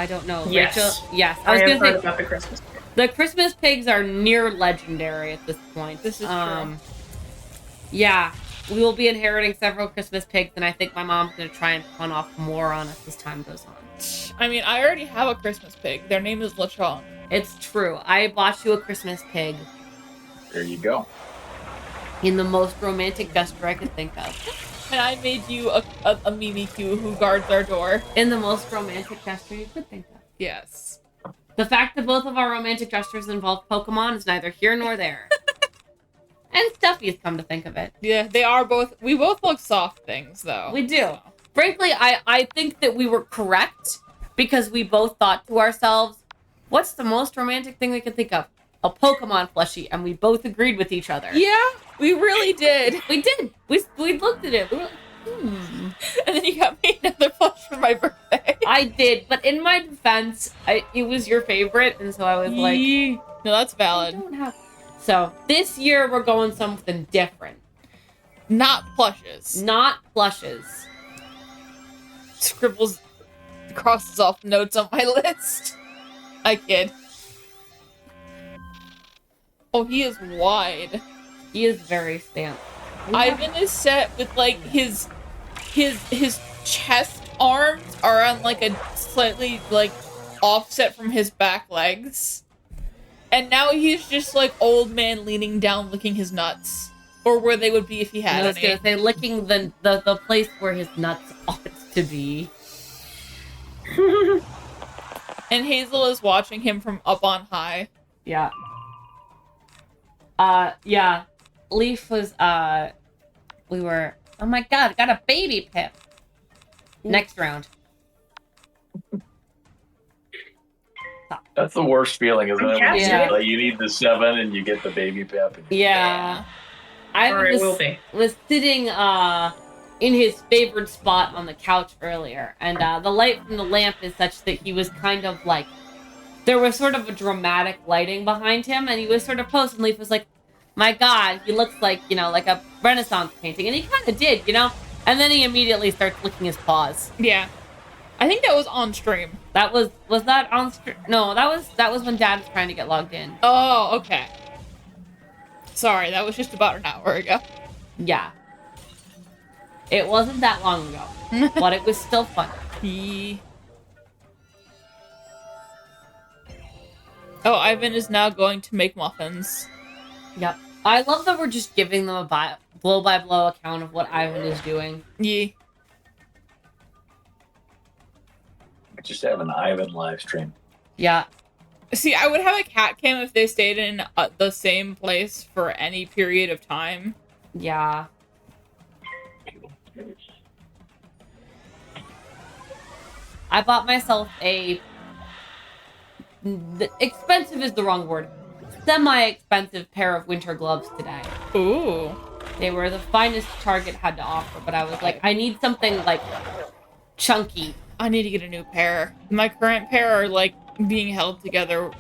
don't know. Yes. Rachel? Yes. I was have gonna heard say about the Christmas tree. the Christmas pigs are near legendary at this point. This is true. Yeah. We will be inheriting several Christmas pigs, and I think my mom's gonna try and pawn off more on us as time goes on. I mean, I already have a Christmas pig. Their name is Lechon. It's true. I bought you a Christmas pig There you go. in the most romantic gesture I could think of. And I made you a Mimikyu who guards our door. In the most romantic gesture you could think of. Yes. The fact that both of our romantic gestures involve Pokemon is neither here nor there. And Stuffy's, come to think of it. Yeah, they are both. We both look soft things, though. We do. Frankly, I think that we were correct because we both thought to ourselves, what's the most romantic thing we could think of? A Pokemon plushie, and we both agreed with each other. Yeah, we really did. We did. We looked at it. We were like, And then you got me another plush for my birthday. I did, but in my defense, it was your favorite, and so I was like, Yee. No, that's I valid. don't have. So this year we're going something different. Not plushes. Not plushes. Scribbles, crosses off notes on my list. I kid. Oh, he is wide. He is very stamped. Ivan is set with like his chest arms are on like a slightly like offset from his back legs. And now he's just like old man leaning down licking his nuts. Or where they would be if he had I was any. gonna say licking the place where his nuts ought to be. And Hazel is watching him from up on high. Yeah. Yeah. Leaf was, we were, oh my god, got a baby Pip. Next round. That's the worst feeling, isn't it? When you, Yeah. get, like, you need the 7 and you get the baby pep. Yeah. I Or it was, will be. was sitting, in his favored spot on the couch earlier, and, the light from the lamp is such that he was kind of like, there was sort of a dramatic lighting behind him, and he was sort of posed, and Leaf was like, my god, he looks like, like a Renaissance painting, and he kind of did, And then he immediately starts licking his paws. Yeah. I think that was on stream. That was that on stream? No, that was when Dad was trying to get logged in. Oh, okay. Sorry, that was just about an hour ago. Yeah. It wasn't that long ago, but it was still fun. Oh, Ivan is now going to make muffins. Yep. I love that we're just giving them a blow-by-blow account of what Ivan is doing. Yeah. Just have an Ivan live stream. Yeah. See, I would have a cat cam if they stayed in the same place for any period of time. Yeah. I bought myself expensive is the wrong word. Semi-expensive pair of winter gloves today. Ooh. They were the finest Target had to offer, but I was like, I need something like chunky. I need to get a new pair. My current pair are like being held together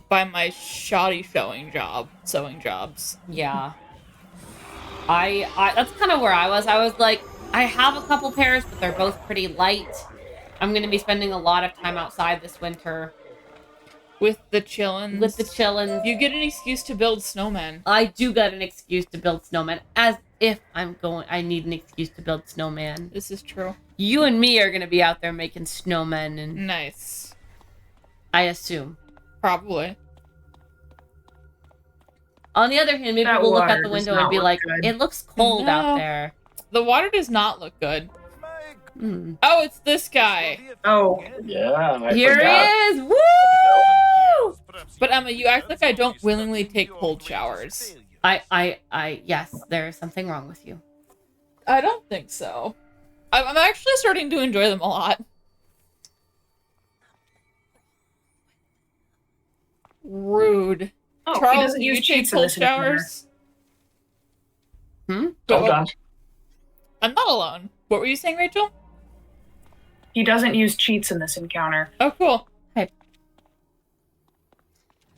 by my shoddy sewing jobs. Yeah. I that's kind of where I was. I was like, I have a couple pairs, but they're both pretty light. I'm going to be spending a lot of time outside this winter. With the chillins. With the chillins. You get an excuse to build snowmen. I do get an excuse to build snowmen. As if I need an excuse to build snowman. This is true. You and me are going to be out there making snowmen. And Nice. I assume. Probably. On the other hand, maybe That we'll look out water the does window not and be look like, good. it looks cold out No. there. The water does not look good. Hmm. Oh, it's this guy. Oh, Yeah, I Here forgot. he is! Woo! But Emma, you act like I don't willingly take cold showers. Yes, there is something wrong with you. I don't think so. I'm actually starting to enjoy them a lot. Rude. oh, he Charles, doesn't do you use take cheats in cold this encounter. showers? Hmm? Hold on. I'm not alone. What were you saying, Rachel? He doesn't use cheats in this encounter. Oh, cool.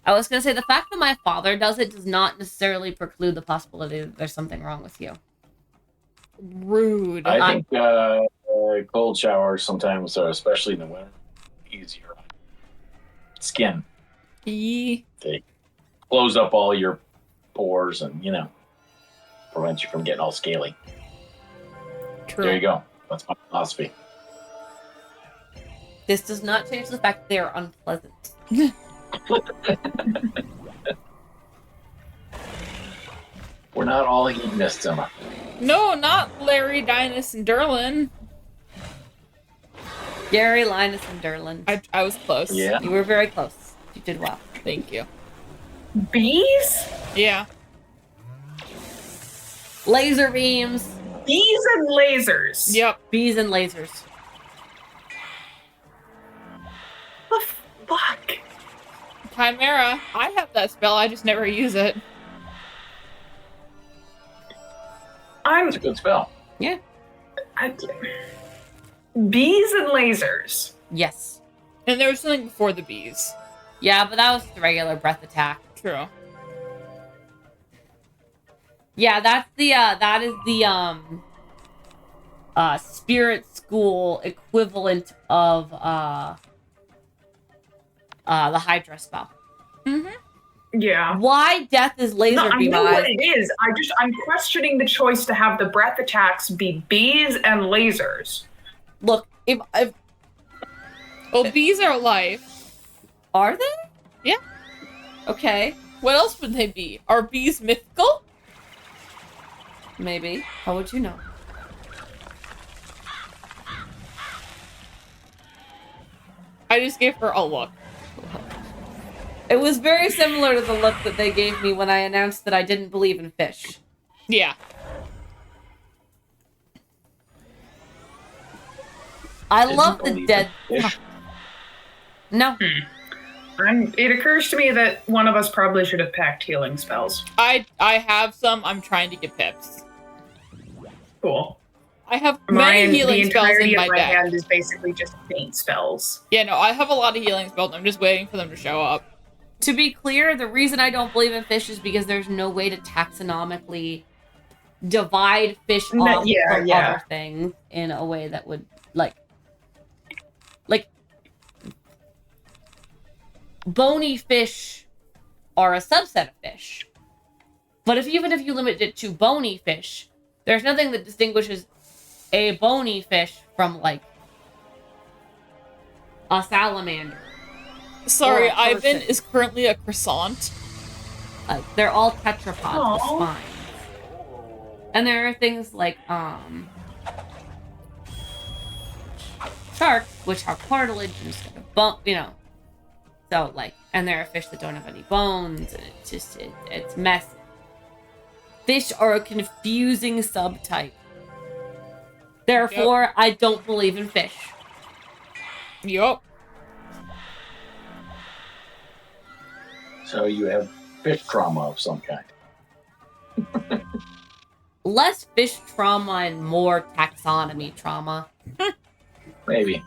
I was going to say, the fact that my father does it does not necessarily preclude the possibility that there's something wrong with you. Rude. I think cold showers sometimes, especially in the winter, easier on skin. E- They close up all your pores and, prevent you from getting all scaly. True. There you go. That's my philosophy. This does not change the fact that they are unpleasant. We're not all hedonists, Emma. No, not Larry, Dinus, and Derlin. Gary, Linus, and Derlin. I was close. Yeah. You were very close. You did well. Thank you. Bees? Yeah. Laser beams. Bees and lasers. Yep. Bees and lasers. The fuck? Chimera. I have that spell. I just never use it. It's a good spell. Yeah. Bees and lasers. Yes. And there was something before the bees. Yeah, but that was the regular breath attack. True. Yeah, that is the spirit school equivalent of the Hydra spell. Mm-hmm. Yeah. Why death is laser No, I beam know what eyes? it is. I'm questioning the choice to have the breath attacks be bees and lasers. Look, if Well, bees are life. are they? Yeah. Okay, What else would they be? Are bees mythical? maybe. How would you know? I just gave her a look. It was very similar to the look that they gave me when I announced that I didn't believe in fish. Yeah. I Didn't love the believe dead. in fish. No, It occurs to me that one of us probably should have packed healing spells. I have some. I'm trying to get pips. Cool. I have Mine, many healing the spells entirety in of my my deck. hand is basically just faint spells. Yeah, no, I have a lot of healing spells. I'm just waiting for them to show up. to be clear, the reason I don't believe in fish is because there's no way to taxonomically divide fish No, off yeah, from yeah. other things in a way that would like bony fish are a subset of fish. But even if you limit it to bony fish, there's nothing that distinguishes a bony fish from like a salamander. Sorry, Or a Ivan person. is currently a croissant. Like they're all tetrapods with Aw. spines. And there are things like sharks, which have cartilage instead of bone, So like, and there are fish that don't have any bones, and it's messy. Fish are a confusing subtype. Therefore, I don't believe in fish. Yup. So you have fish trauma of some kind. Less fish trauma and more taxonomy trauma. Maybe.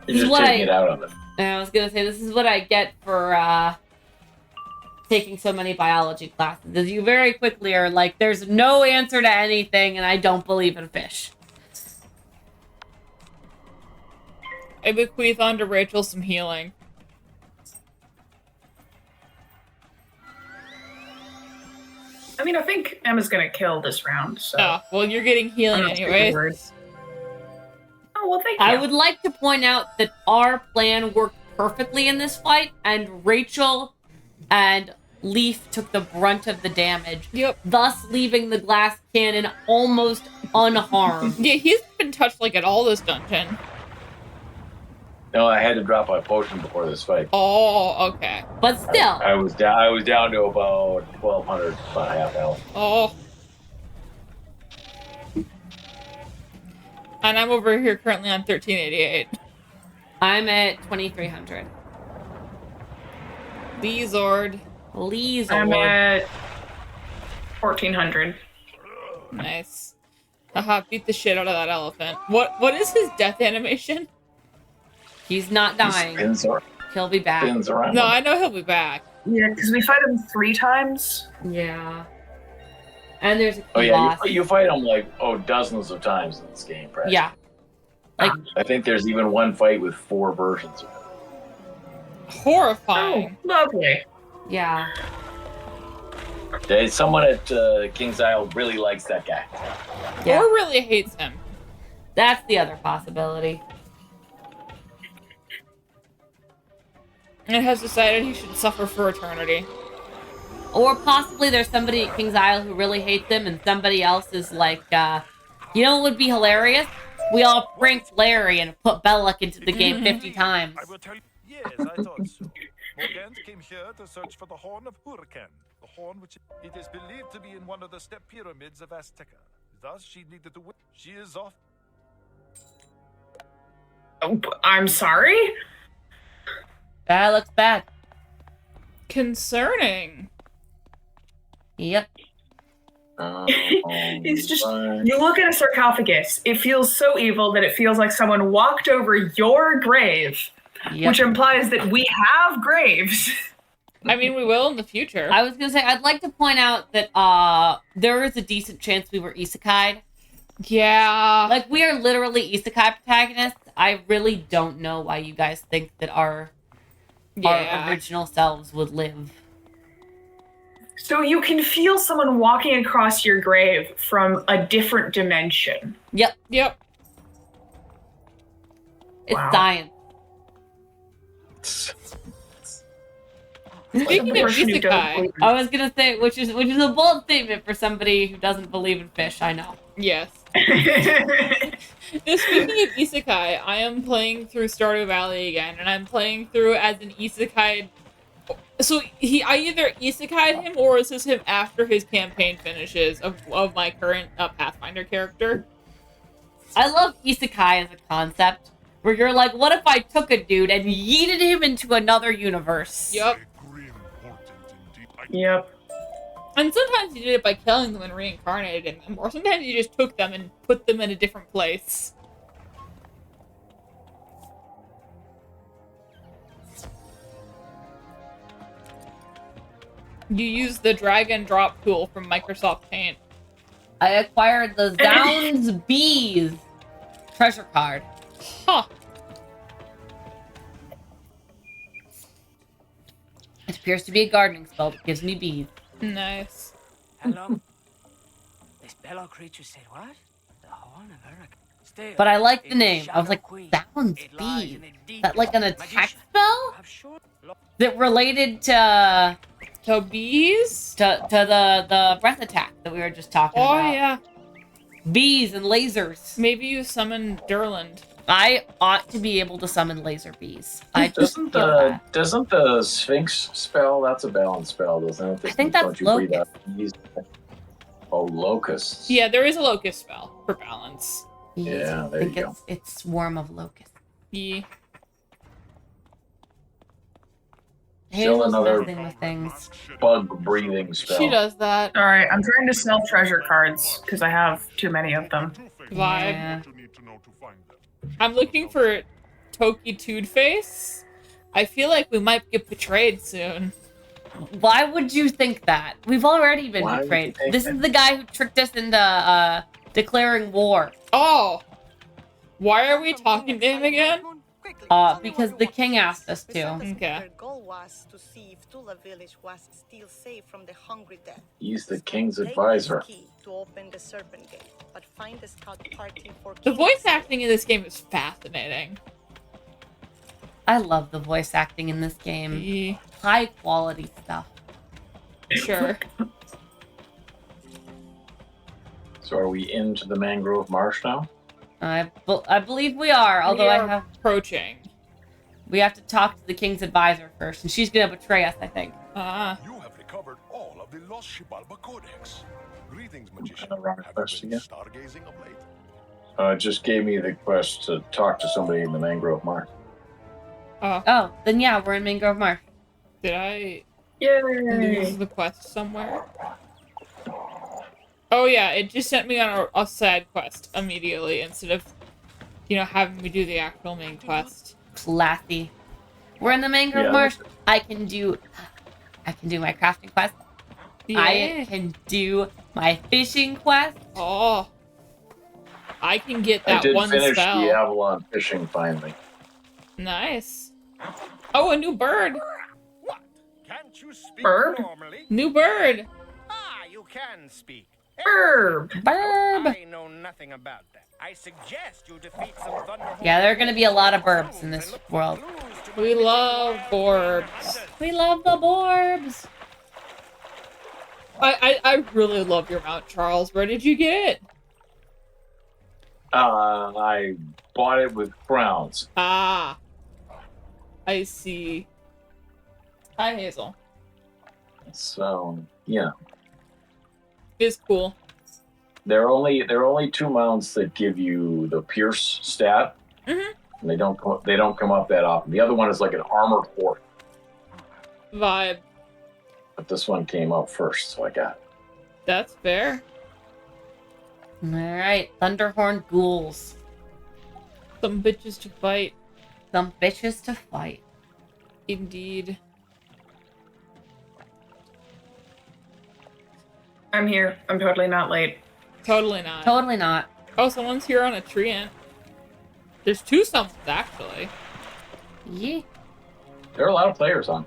This is You're just what taking I- it out of it. And I was gonna say, this is what I get for taking so many biology classes. Is you very quickly are like, there's no answer to anything, and I don't believe in fish. I bequeath onto Rachel some healing. I mean, I think Emma's gonna kill this round, so. Oh, well, you're getting healing I'm not speaking anyway. words. Oh, well, thank you. I would like to point out that our plan worked perfectly in this fight, and Rachel and Leaf took the brunt of the damage, Yep. thus leaving the glass cannon almost unharmed. Yeah, he's been touched like at all this dungeon. No, I had to drop my potion before this fight. Oh, okay. But still, I was down to about 1,200 by half health. Oh. And I'm over here currently on 1388. I'm at 2,300. Zord. Please, I'm Lord. at 1,400. Nice. Haha, beat the shit out of that elephant. What is his death animation? He's not dying. He'll be back. Spins around. No, I know he'll be back. Yeah, because we fight him 3 times. Yeah. And there's a key Oh yeah, boss. you fight them like dozens of times in this game, right? Yeah. Like, I think there's even one fight with 4 versions of it. Horrifying. Oh, lovely. yeah. Someone at King's Isle really likes that guy. Yeah. Or really hates him. That's the other possibility. And has decided he should suffer for eternity. Or possibly there's somebody at King's Isle who really hates him, and somebody else is like, you know what would be hilarious? We all pranked Larry and put Belloc into the game 50 times. I will tell you. Yes, I thought so. Morgant came here to search for the Horn of Huracan. The horn which it is believed to be in one of the step pyramids of Azteca. Thus, she needed to win. She is off. Oh, I'm sorry? That looks bad. Concerning. Yep. It's just, you look at a sarcophagus, it feels so evil that it feels like someone walked over your grave, Yep. which implies that we have graves. I mean, we will in the future. I was gonna say, I'd like to point out that there is a decent chance we were isekai'd. Yeah. Like, we are literally isekai protagonists. I really don't know why you guys think that our original selves would live. So you can feel someone walking across your grave from a different dimension. Yep. Yep. It's Wow. science. Speaking of Person who doesn't isekai, believe in- I was gonna say, which is a bold statement for somebody who doesn't believe in fish. I know. yes. Now, speaking of isekai, I am playing through Stardew Valley again, and I'm playing through as an isekai. So I either isekai'd him, or is this him after his campaign finishes of my current Pathfinder character? I love isekai as a concept, where you're like, what if I took a dude and yeeted him into another universe? Yep. Yep. And sometimes you did it by killing them and reincarnating them, or sometimes you just took them and put them in a different place. You use the drag and drop tool from Microsoft Paint. I acquired the Zounds Bees treasure card. Huh. It appears to be a gardening spell that gives me bees. Nice. Hello? This bellow creature said what? The horn of Huracan. Still, But I like the it's name. I was Shadow like, Queen. Zounds It lies Bees. in the deep That like an dark attack magician. spell? I'm sure. That related to So bees? the breath attack that we were just talking Oh about. yeah. Bees and lasers. Maybe you summon Durland. I ought to be able to summon laser bees. I just feel that. Doesn't the Sphinx spell? That's a balance spell, doesn't it? I think that's Don't you breathe locust. out bees? Oh, locusts. Yeah, there is a locust spell for balance. Yeah, I there think you go. it's swarm of locusts. Yeah. Still Hazel's another- messing with things. Bug breathing spell. She does that. Alright, I'm trying to sell treasure cards, because I have too many of them. Vibe. Yeah. I'm looking for Toki Tood Face, I feel like we might get betrayed soon. Why would you think that? We've already been Why would you betrayed. think This that? is the guy who tricked us into declaring war. Oh! Why are we talking to him again? Because the king asked us to. Okay. Their goal was to see if Tula village was still safe from the hungry death. He's the king's Take advisor. this key to open the serpent gate, but find the scout party for The King voice Axel. acting in this game is fascinating. I love the voice acting in this game. Yeah, High quality stuff. sure. So are we into the mangrove marsh now? I believe we are, although We I are have approaching. we have to talk to the king's advisor first, and she's gonna betray us, I think. Ah. You have recovered all of the lost Xibalba Codex. Greetings, magician. Gonna run a Have quest you been again? stargazing of late? It just gave me the quest to talk to somebody in the mangrove marsh. Oh, then yeah, we're in Mangrove Marsh. Did I Yay! lose the quest somewhere? Oh yeah, it just sent me on a side quest immediately instead of, having me do the actual main quest. Classy. We're in the Mangrove Yeah, Marsh. I can do my crafting quest. Yeah. I can do my fishing quest. Oh. I can get I that did one finish spell. the Avalon fishing finally. Nice. Oh, a new bird. What? Can't you speak Bird? normally? New bird. Ah, you can speak. Burb. Burb. I know nothing about that. I suggest you defeat some Thunderhorn. Yeah, there are gonna be a lot of burbs in this world. We love borbs. We love the borbs. I really love your mount, Charles. Where did you get it? I bought it with crowns. Ah. I see. Hi, Hazel. So yeah, It's cool. there are only two mounts that give you the pierce stat, Mhm. and they don't come up that often. The other one is like an armored horse, Vibe. but this one came up first, so I got it. That's fair. All right, Thunderhorn ghouls. Some bitches to fight. Some bitches to fight. Indeed. I'm here. I'm totally not late. Totally not. Totally not. Oh, someone's here on a treant. There's two summons, actually. Yeah. There are a lot of players on.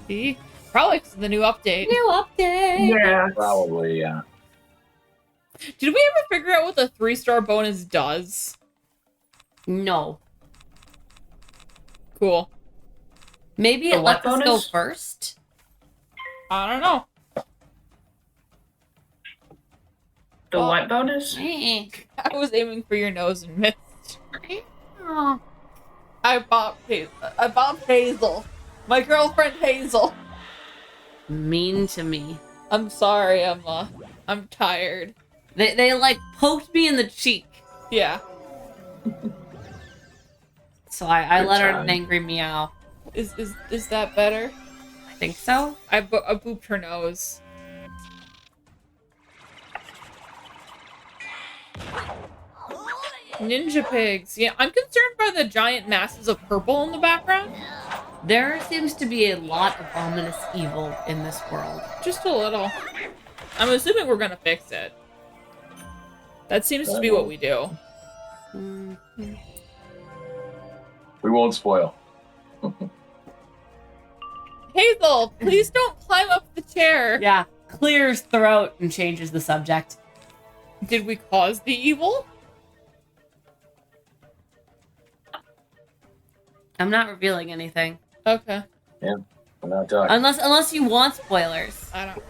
See? Probably 'cause of the new update. New update. Yeah. Probably, yeah. Did we ever figure out what the 3-star bonus does? No. Cool. Maybe The it what lets us go bonus? first. I don't know. The what bonus? Eh. I was aiming for your nose and missed. Oh. I bopped Hazel. My girlfriend Hazel. Mean to me. I'm sorry, Emma. I'm tired. They like poked me in the cheek. Yeah. So I Good let her time. an angry meow. Is that better? I think so. I booped her nose. Ninja pigs. Yeah, I'm concerned by the giant masses of purple in the background. There seems to be a lot of ominous evil in this world. Just a little. I'm assuming we're gonna fix it. That seems to be what we do. Mhm. We won't spoil. Hazel, please don't climb up the chair. Yeah, clears throat and changes the subject. Did we cause the evil? I'm not revealing anything. Okay. Yeah, we're not talking. Unless you want spoilers. I don't.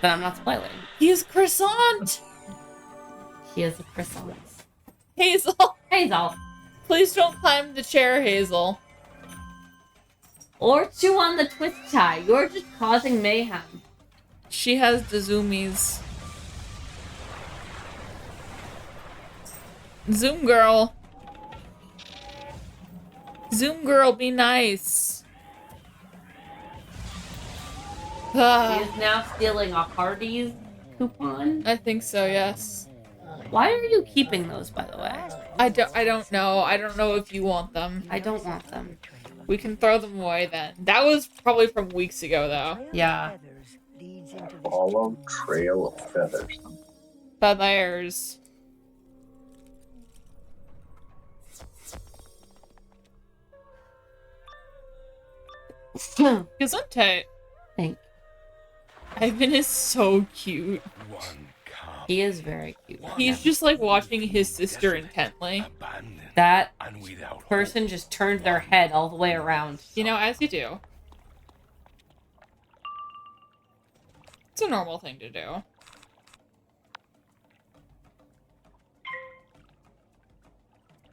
Then I'm not spoiling. He's croissant. He is a croissant. Hazel, Hazel. please don't climb the chair, Hazel. Or chew on the twist tie. You're just causing mayhem. She has the zoomies. Zoom girl. Zoom girl, be nice. He Ah, is now stealing a Hardee's coupon. I think so, yes. Why are you keeping those, by the way? I don't know. I don't know if you want them. I don't want them. We can throw them away then. That was probably from weeks ago, though. Yeah. Follow trail of feathers. Feathers. Gesundheit. Thank Ivan is so cute. He is very cute. He's just like watching his sister intently. That person just turned their head all the way around. You know, as you do. It's a normal thing to do.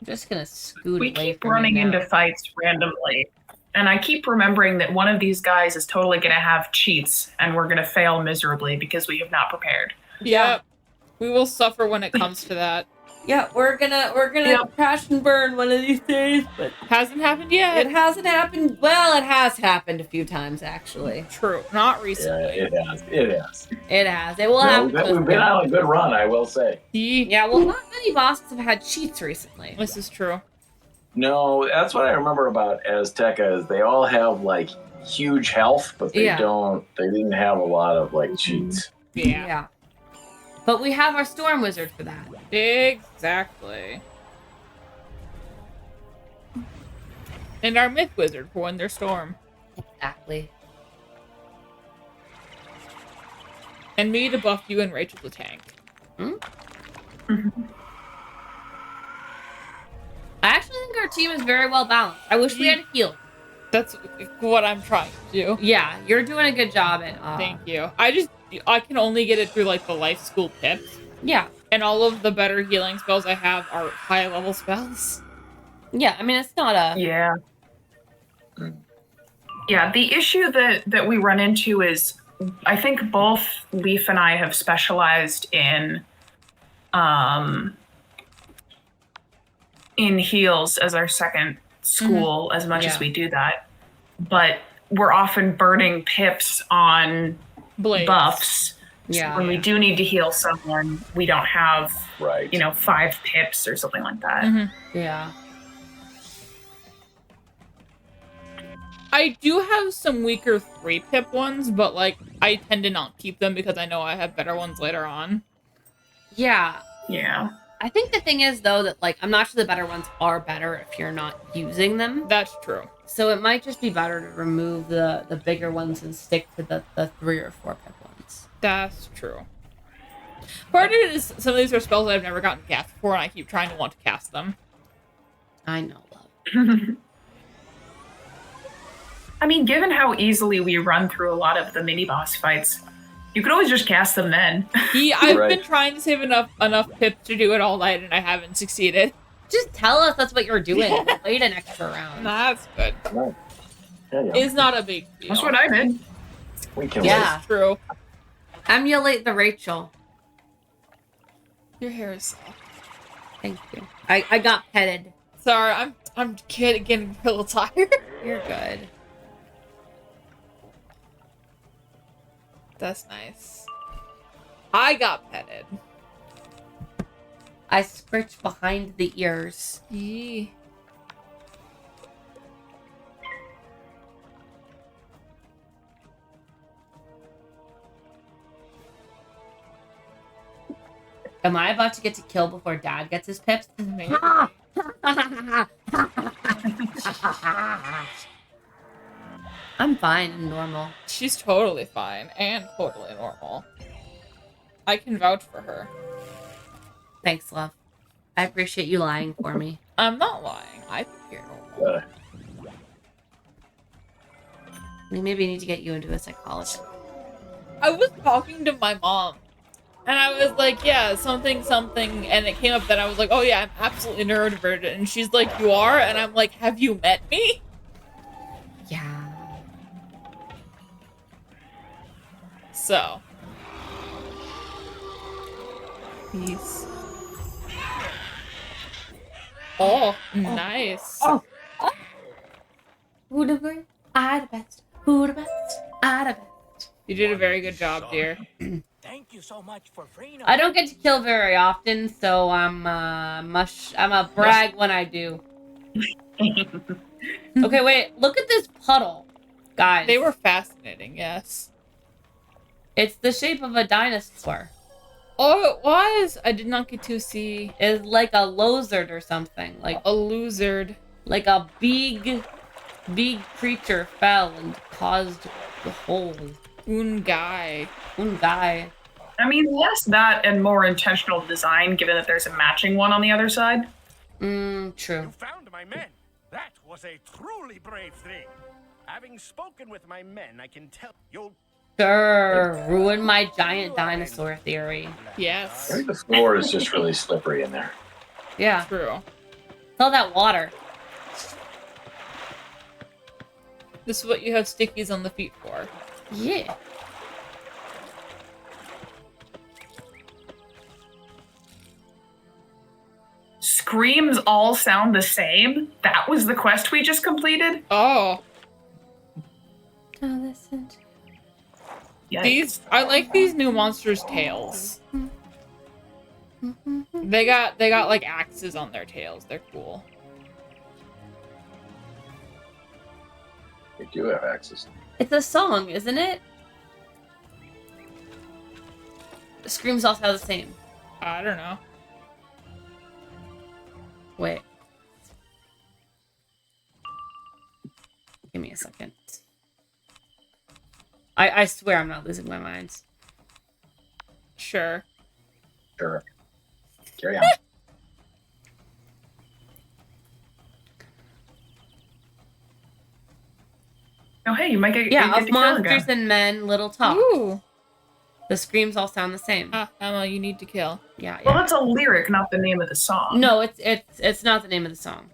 I'm just gonna scoot We away keep from running him now. into fights randomly. And I keep remembering that one of these guys is totally going to have cheats, and we're going to fail miserably because we have not prepared. Yep. We will suffer when it comes to that. Yeah, we're gonna crash and burn one of these days, but hasn't happened yet. It hasn't happened. Well, it has happened a few times actually. True, not recently. Yeah, it has. It has. It has. It will happen. We've been on a good run, I will say. Yeah, well, not many bosses have had cheats recently. This is true. No, that's what I remember about Azteca is they all have like huge health, but they didn't have a lot of like cheats. Yeah. But we have our storm wizard for that. Exactly. And our myth wizard for when they're storm. Exactly. And me to buff you and Rachel the tank. I actually think our team is very well balanced. I wish we had a heal. That's what I'm trying to do. Yeah, you're doing a good job at Thank you. I can only get it through like the life school pips. Yeah. And all of the better healing spells I have are high level spells. Yeah, I mean it's not a Yeah. Yeah, the issue that we run into is I think both Leaf and I have specialized in heals as our second school as much as we do that. But we're often burning pips on buffs. Yeah. So when we do need to heal someone, we don't have 5 pips or something like that. Yeah. I do have some weaker 3-pip ones, but like I tend to not keep them because I know I have better ones later on. Yeah. Yeah. I think the thing is though that like I'm not sure the better ones are better if you're not using them. That's true. So it might just be better to remove the bigger ones and stick to the 3 or 4 pip ones. That's true. Part of it is some of these are spells I've never gotten cast before, and I keep trying to want to cast them. I know, love. I mean, given how easily we run through a lot of the mini boss fights, you could always just cast them then. I've been trying to save enough pips to do it all night, and I haven't succeeded. Just tell us that's what you're doing. Wait an extra round. That's good. Right. It's not a big deal. That's what I did. We can Yeah. It's true. Emulate the Rachel. Your hair is soft. Thank you. I got petted. Sorry, I'm getting a little tired. You're good. That's nice. I got petted. I scratched behind the ears. Yee. Am I about to get to kill before Dad gets his pips? Maybe. I'm fine and normal. She's totally fine and totally normal. I can vouch for her. Thanks, love. I appreciate you lying for me. I'm not lying. I think you're normal. We maybe need to get you into a psychologist. I was talking to my mom, and I was like, yeah, something, and it came up that I was like, oh yeah, I'm absolutely neurodivergent. And she's like, you are? And I'm like, have you met me? Yeah. So. Peace. Oh, nice. Who the best? I the best. Who the best? I the best. You did a very good job, dear. Thank you so much for freeing I don't get to kill very often, so I'm a brag when I do. Okay, wait. Look at this puddle, guys. They were fascinating, yes. It's the shape of a dinosaur. Oh, it was. I did not get to see. It's like a lizard or something. Like a lizard. Like a big creature fell and caused the hole. Ungai. I mean, less that and more intentional design, given that there's a matching one on the other side. True. You found my men. That was a truly brave thing. Having spoken with my men, I can tell you'll Sure, ruin my giant dinosaur theory. Yes. I think the floor is just really slippery in there. Yeah. True. All that water. This is what you have stickies on the feet for. Yeah. Screams all sound the same? That was the quest we just completed? Oh. Listen. I like these new monsters' tails. They got like axes on their tails. They're cool. They do have axes. It's a song, isn't it? The screams all sound the same. I don't know. Wait. Give me a second. I swear I'm not losing my mind. Sure. Sure. Carry on. Oh, hey, you might get Yeah, get of to kill monsters again. and men, little talk. Ooh. The screams all sound the same. Ah, Emma, you need to kill. Yeah, Well, yeah. that's a lyric, not the name of the song. No, it's not the name of the song.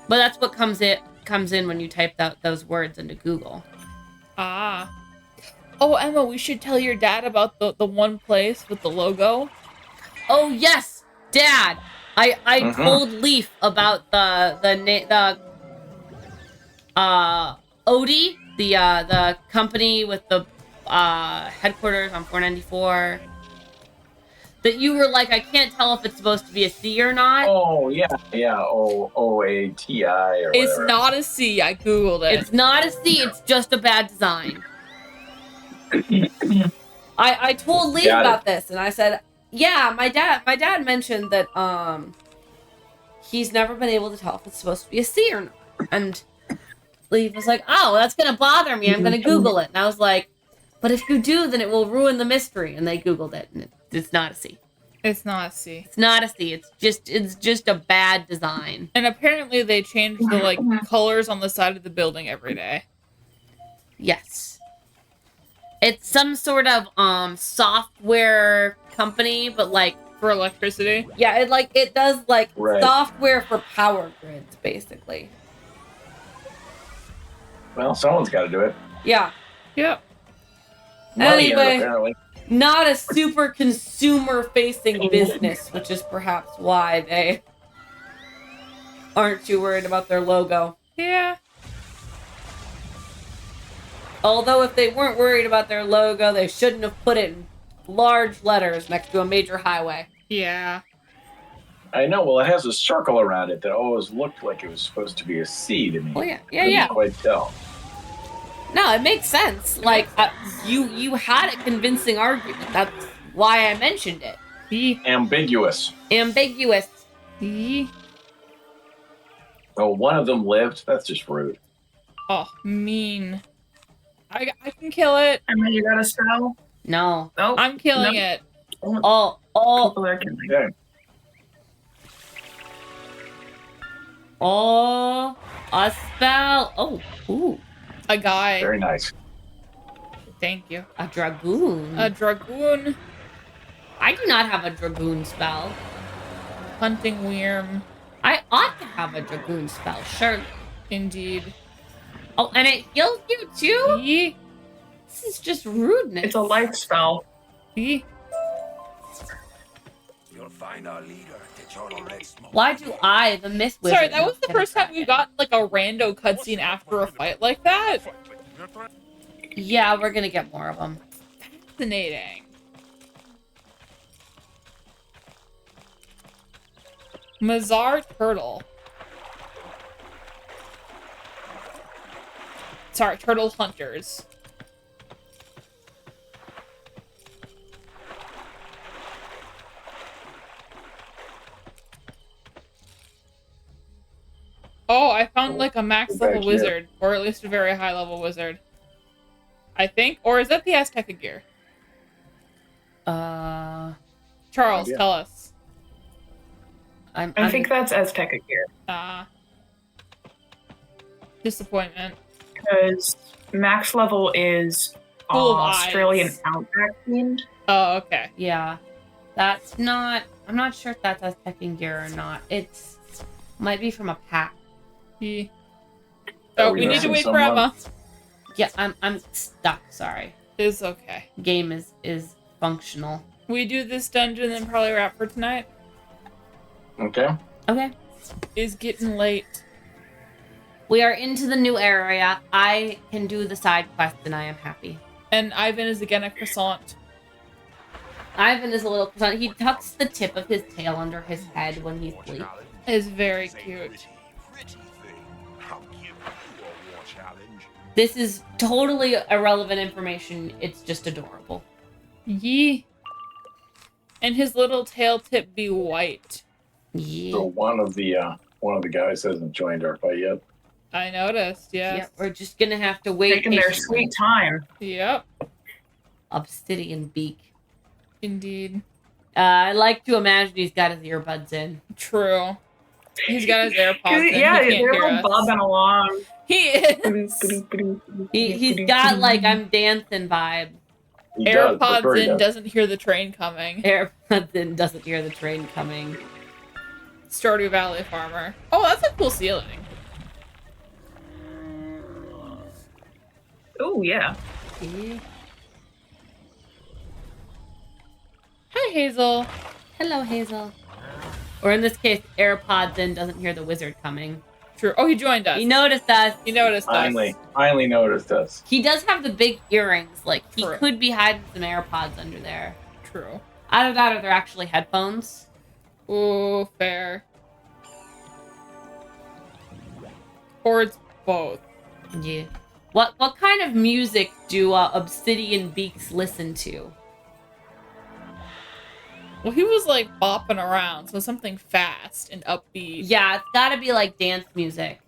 But that's what comes in when you type those words into Google. Ah. Oh, Emma, we should tell your dad about the one place with the logo. Oh yes, Dad. I told Leaf about the Odie, the company with the headquarters on 494. That you were like, I can't tell if it's supposed to be a C or not. Oh yeah. OATI or whatever. It's not a C. I googled it. It's not a C. It's just a bad design. I told Lee about this, and I said, yeah, my dad mentioned that he's never been able to tell if it's supposed to be a C or not. And Lee was like, oh, that's gonna bother me. I'm gonna Google it. And I was like, but if you do, then it will ruin the mystery. And they Googled it, and it's not a C. It's not a C. It's not a C. It's just a bad design. And apparently they change the colors on the side of the building every day. Yes. It's some sort of software company, but like for electricity. Yeah, it does like Right. software for power grids, basically. Well, someone's got to do it. Yeah. Yep. Money in it, Anyway, apparently. not a super consumer-facing business, which is perhaps why they aren't too worried about their logo. Yeah. Although if they weren't worried about their logo, they shouldn't have put it in large letters next to a major highway. Yeah. I know. Well, it has a circle around it that always looked like it was supposed to be a C to me. Oh yeah, Couldn't quite tell. No, it makes sense. Like you had a convincing argument. That's why I mentioned it. Ambiguous. Ambiguous. Oh, one of them lived. That's just rude. Oh, mean. I can kill it. I mean, you got a spell? No. Nope. I'm killing it. Oh. People are killing. Okay. Oh, a spell. Oh, ooh. A guy. Very nice. Thank you. A dragoon. A dragoon. I do not have a dragoon spell. Hunting worm. I ought to have a dragoon spell, surely. Indeed. Oh, and it heals you too? Yeah. This is just rudeness. It's a life spell. Yeah. You'll find our leader, the Red Smoke. Why do I, the myth wizard... Sorry, that was the first time we got like a rando cutscene after a fight like that. Yeah, we're gonna get more of them. Fascinating. Mazar turtle. Sorry, turtle hunters. Oh, I found like a max level wizard, or at least a very high level wizard. I think, or is that the Azteca gear? Charles, tell us. I think that's Azteca gear. Disappointment. Because max level is Full of Australian eyes. Outback themed. Oh, okay. Yeah. That's not... I'm not sure if that's Azteching gear or not. It's... Might be from a pack. Yeah. Oh, we need to wait for Emma. Yeah, I'm stuck, sorry. It's okay. Game is functional. We do this dungeon and probably wrap for tonight. Okay. Okay. It's getting late. We are into the new area. I can do the side quest and I am happy. And Ivan is again a croissant. Ivan is a little croissant. He tucks the tip of his tail under his head when he sleeps. It's very cute. This is totally irrelevant information. It's just adorable. Yee. And his little tail tip be white. Yeah. So one of the guys hasn't joined our fight yet. I noticed, yes. Yep, we're just gonna have to wait. Taking their sweet time. Yep. Obsidian beak. Indeed. I like to imagine he's got his earbuds in. True. He's got his AirPods in. Yeah, He can't they're hear all us. bobbing along. He is. He's got like I'm dancing vibe. AirPods in, doesn't hear the train coming. AirPods in, doesn't hear the train coming. Stardew Valley Farmer. Oh, that's a cool ceiling. Oh, yeah. Hi, Hazel. Hello, Hazel. Or in this case, AirPods in, doesn't hear the wizard coming. True. Oh, he joined us. He noticed us. He noticed us. Finally noticed us. He does have the big earrings. Like, he True. could be hiding some AirPods under there. True. Either that or they're actually headphones. Ooh, fair. Or it's both. Yeah. What kind of music do obsidian beaks listen to? Well, he was like bopping around, so something fast and upbeat. Yeah, it's gotta be like dance music.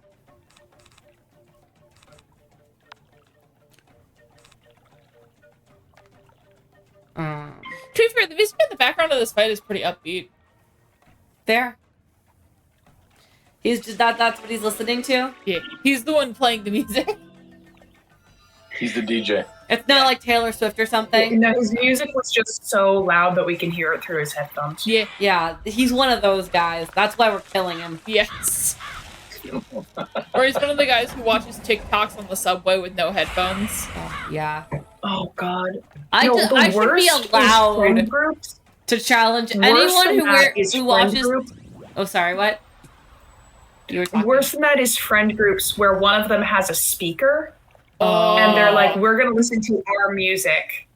To be fair, the music in the background of this fight is pretty upbeat. There. He's just that's what he's listening to? Yeah, he's the one playing the music. He's the DJ. It's not like Taylor Swift or something. No, his music was just so loud that we can hear it through his headphones. Yeah. Yeah, he's one of those guys. That's why we're killing him. Yes. Or he's one of the guys who watches TikToks on the subway with no headphones. Oh, yeah. Oh, God. I should be worst allowed friend groups. to challenge Worse anyone than that is who friend watches. group. Oh, sorry. What? You were talking. Worse than that is friend groups where one of them has a speaker Oh. and they're like, we're going to listen to our music.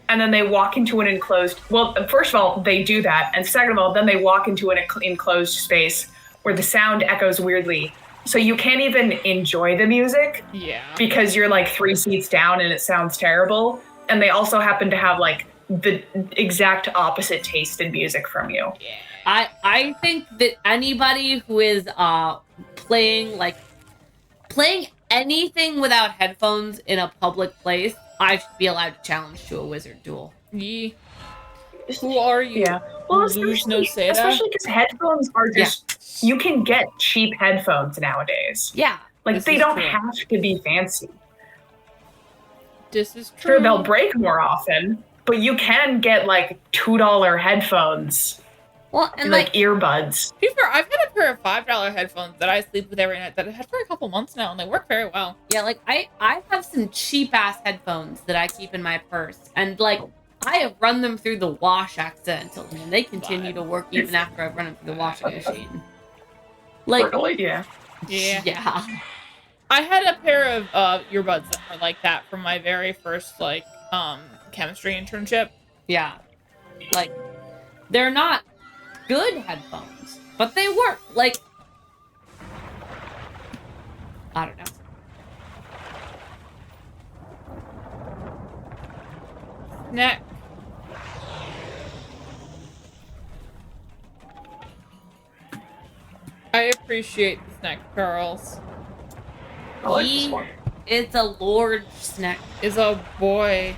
And then they walk into an enclosed... Well, first of all, they do that. And second of all, then they walk into an enclosed space where the sound echoes weirdly. So you can't even enjoy the music. Yeah. Because you're like 3 seats down and it sounds terrible. And they also happen to have like the exact opposite taste in music from you. Yeah. I think that anybody who is playing anything without headphones in a public place, I should be allowed to challenge to a wizard duel. Yeah. Who are you? Yeah. Well, Lose no Seda? especially because headphones are just... You can get cheap headphones nowadays. Yeah. Like, This they is don't true. have to be fancy. This is true. Sure, they'll break more often, but you can get like $2 headphones, Well, and like earbuds. To be fair, I've had a pair of $5 headphones that I sleep with every night that I've had for a couple months now, and they work very well. yeah, like I have some cheap ass headphones that I keep in my purse, and like I have run them through the wash accidentally, and they continue to work even after I've run them through the washing machine. Like, Really? Yeah. yeah. I had a pair of earbuds that were like that from my very first chemistry internship. Yeah. Like, they're not good headphones, but they work. Like, I don't know. snack. I appreciate the snack, Charles. I like this one. It's a large snack. Is a boy.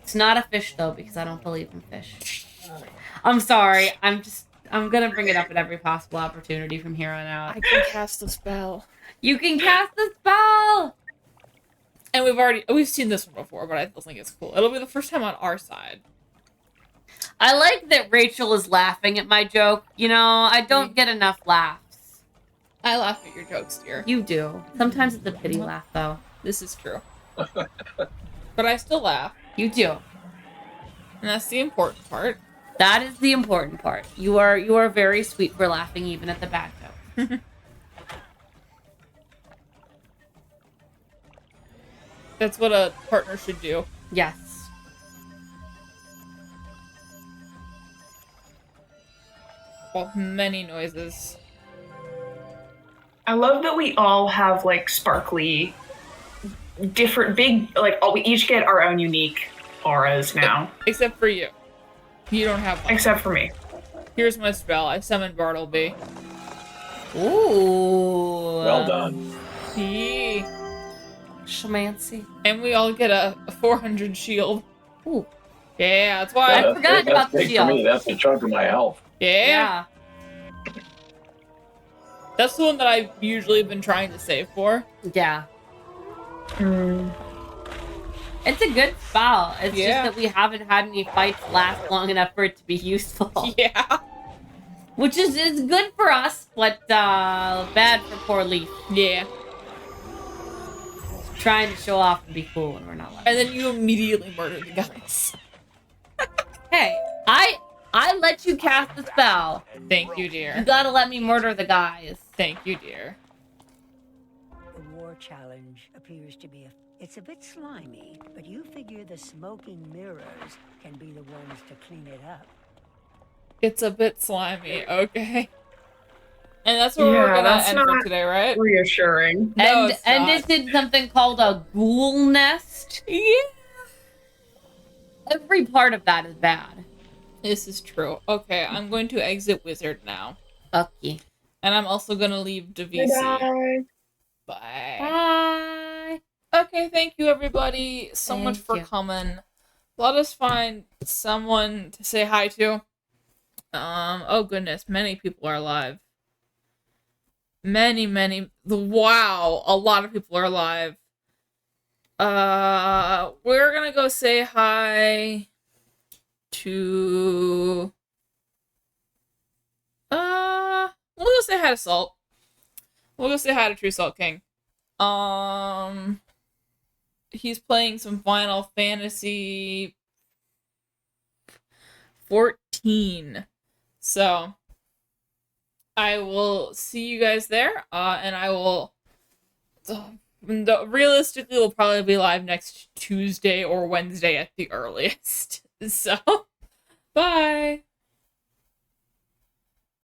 It's not a fish though, because I don't believe in fish. I'm sorry. I'm gonna bring it up at every possible opportunity from here on out. I can cast the spell. You can cast the spell! And we've seen this one before, but I still think it's cool. It'll be the first time on our side. I like that Rachel is laughing at my joke. You know, I don't get enough laughs. I laugh at your jokes, dear. You do. Sometimes it's a pity laugh, though. This is true. But I still laugh. You do. And that's the important part. That is the important part. You are very sweet for laughing even at the bad jokes. That's what a partner should do. Yes. Well, many noises. I love that we all have like sparkly, different, big, like we each get our own unique auras now. Except for you. You don't have one. Except for me. Here's my spell. I summon Bartleby. Ooh. Well done. Yee. Shamancy. And we all get a 400 shield. Ooh. Yeah, that's why I forgot about the big shield. for me. That's a chunk of my health. Yeah. That's the one that I've usually been trying to save for. Yeah. It's a good spell. It's just that we haven't had any fights last long enough for it to be useful. Yeah. Which is good for us, but bad for poor Leaf. Yeah. Trying to show off and be cool when we're not allowed. And then you immediately murder the guys. Hey, I let you cast the spell. Thank you, You dear. gotta let me murder the guys. Thank you, dear. The war challenge appears to be it's a bit slimy, but you figure the smoking mirrors can be the ones to clean it up. It's a bit slimy, okay. And that's where we're gonna end for today, right? Reassuring. No, And it's and not. it did something called a ghoul nest. Yeah. Every part of that is bad. This is true. Okay, I'm going to exit Wizard now. Okay. And I'm also gonna leave Davisi. Bye. Bye. Bye. Okay, thank you everybody so much Thank for you. coming. Let us find someone to say hi to. Oh goodness, many people are alive. Many, wow, a lot of people are alive. We're gonna go say hi to we'll go say hi to Salt. We'll go say hi to True Salt King. He's playing some Final Fantasy 14. So I will see you guys there. And I will realistically will probably be live next Tuesday or Wednesday at the earliest. So bye.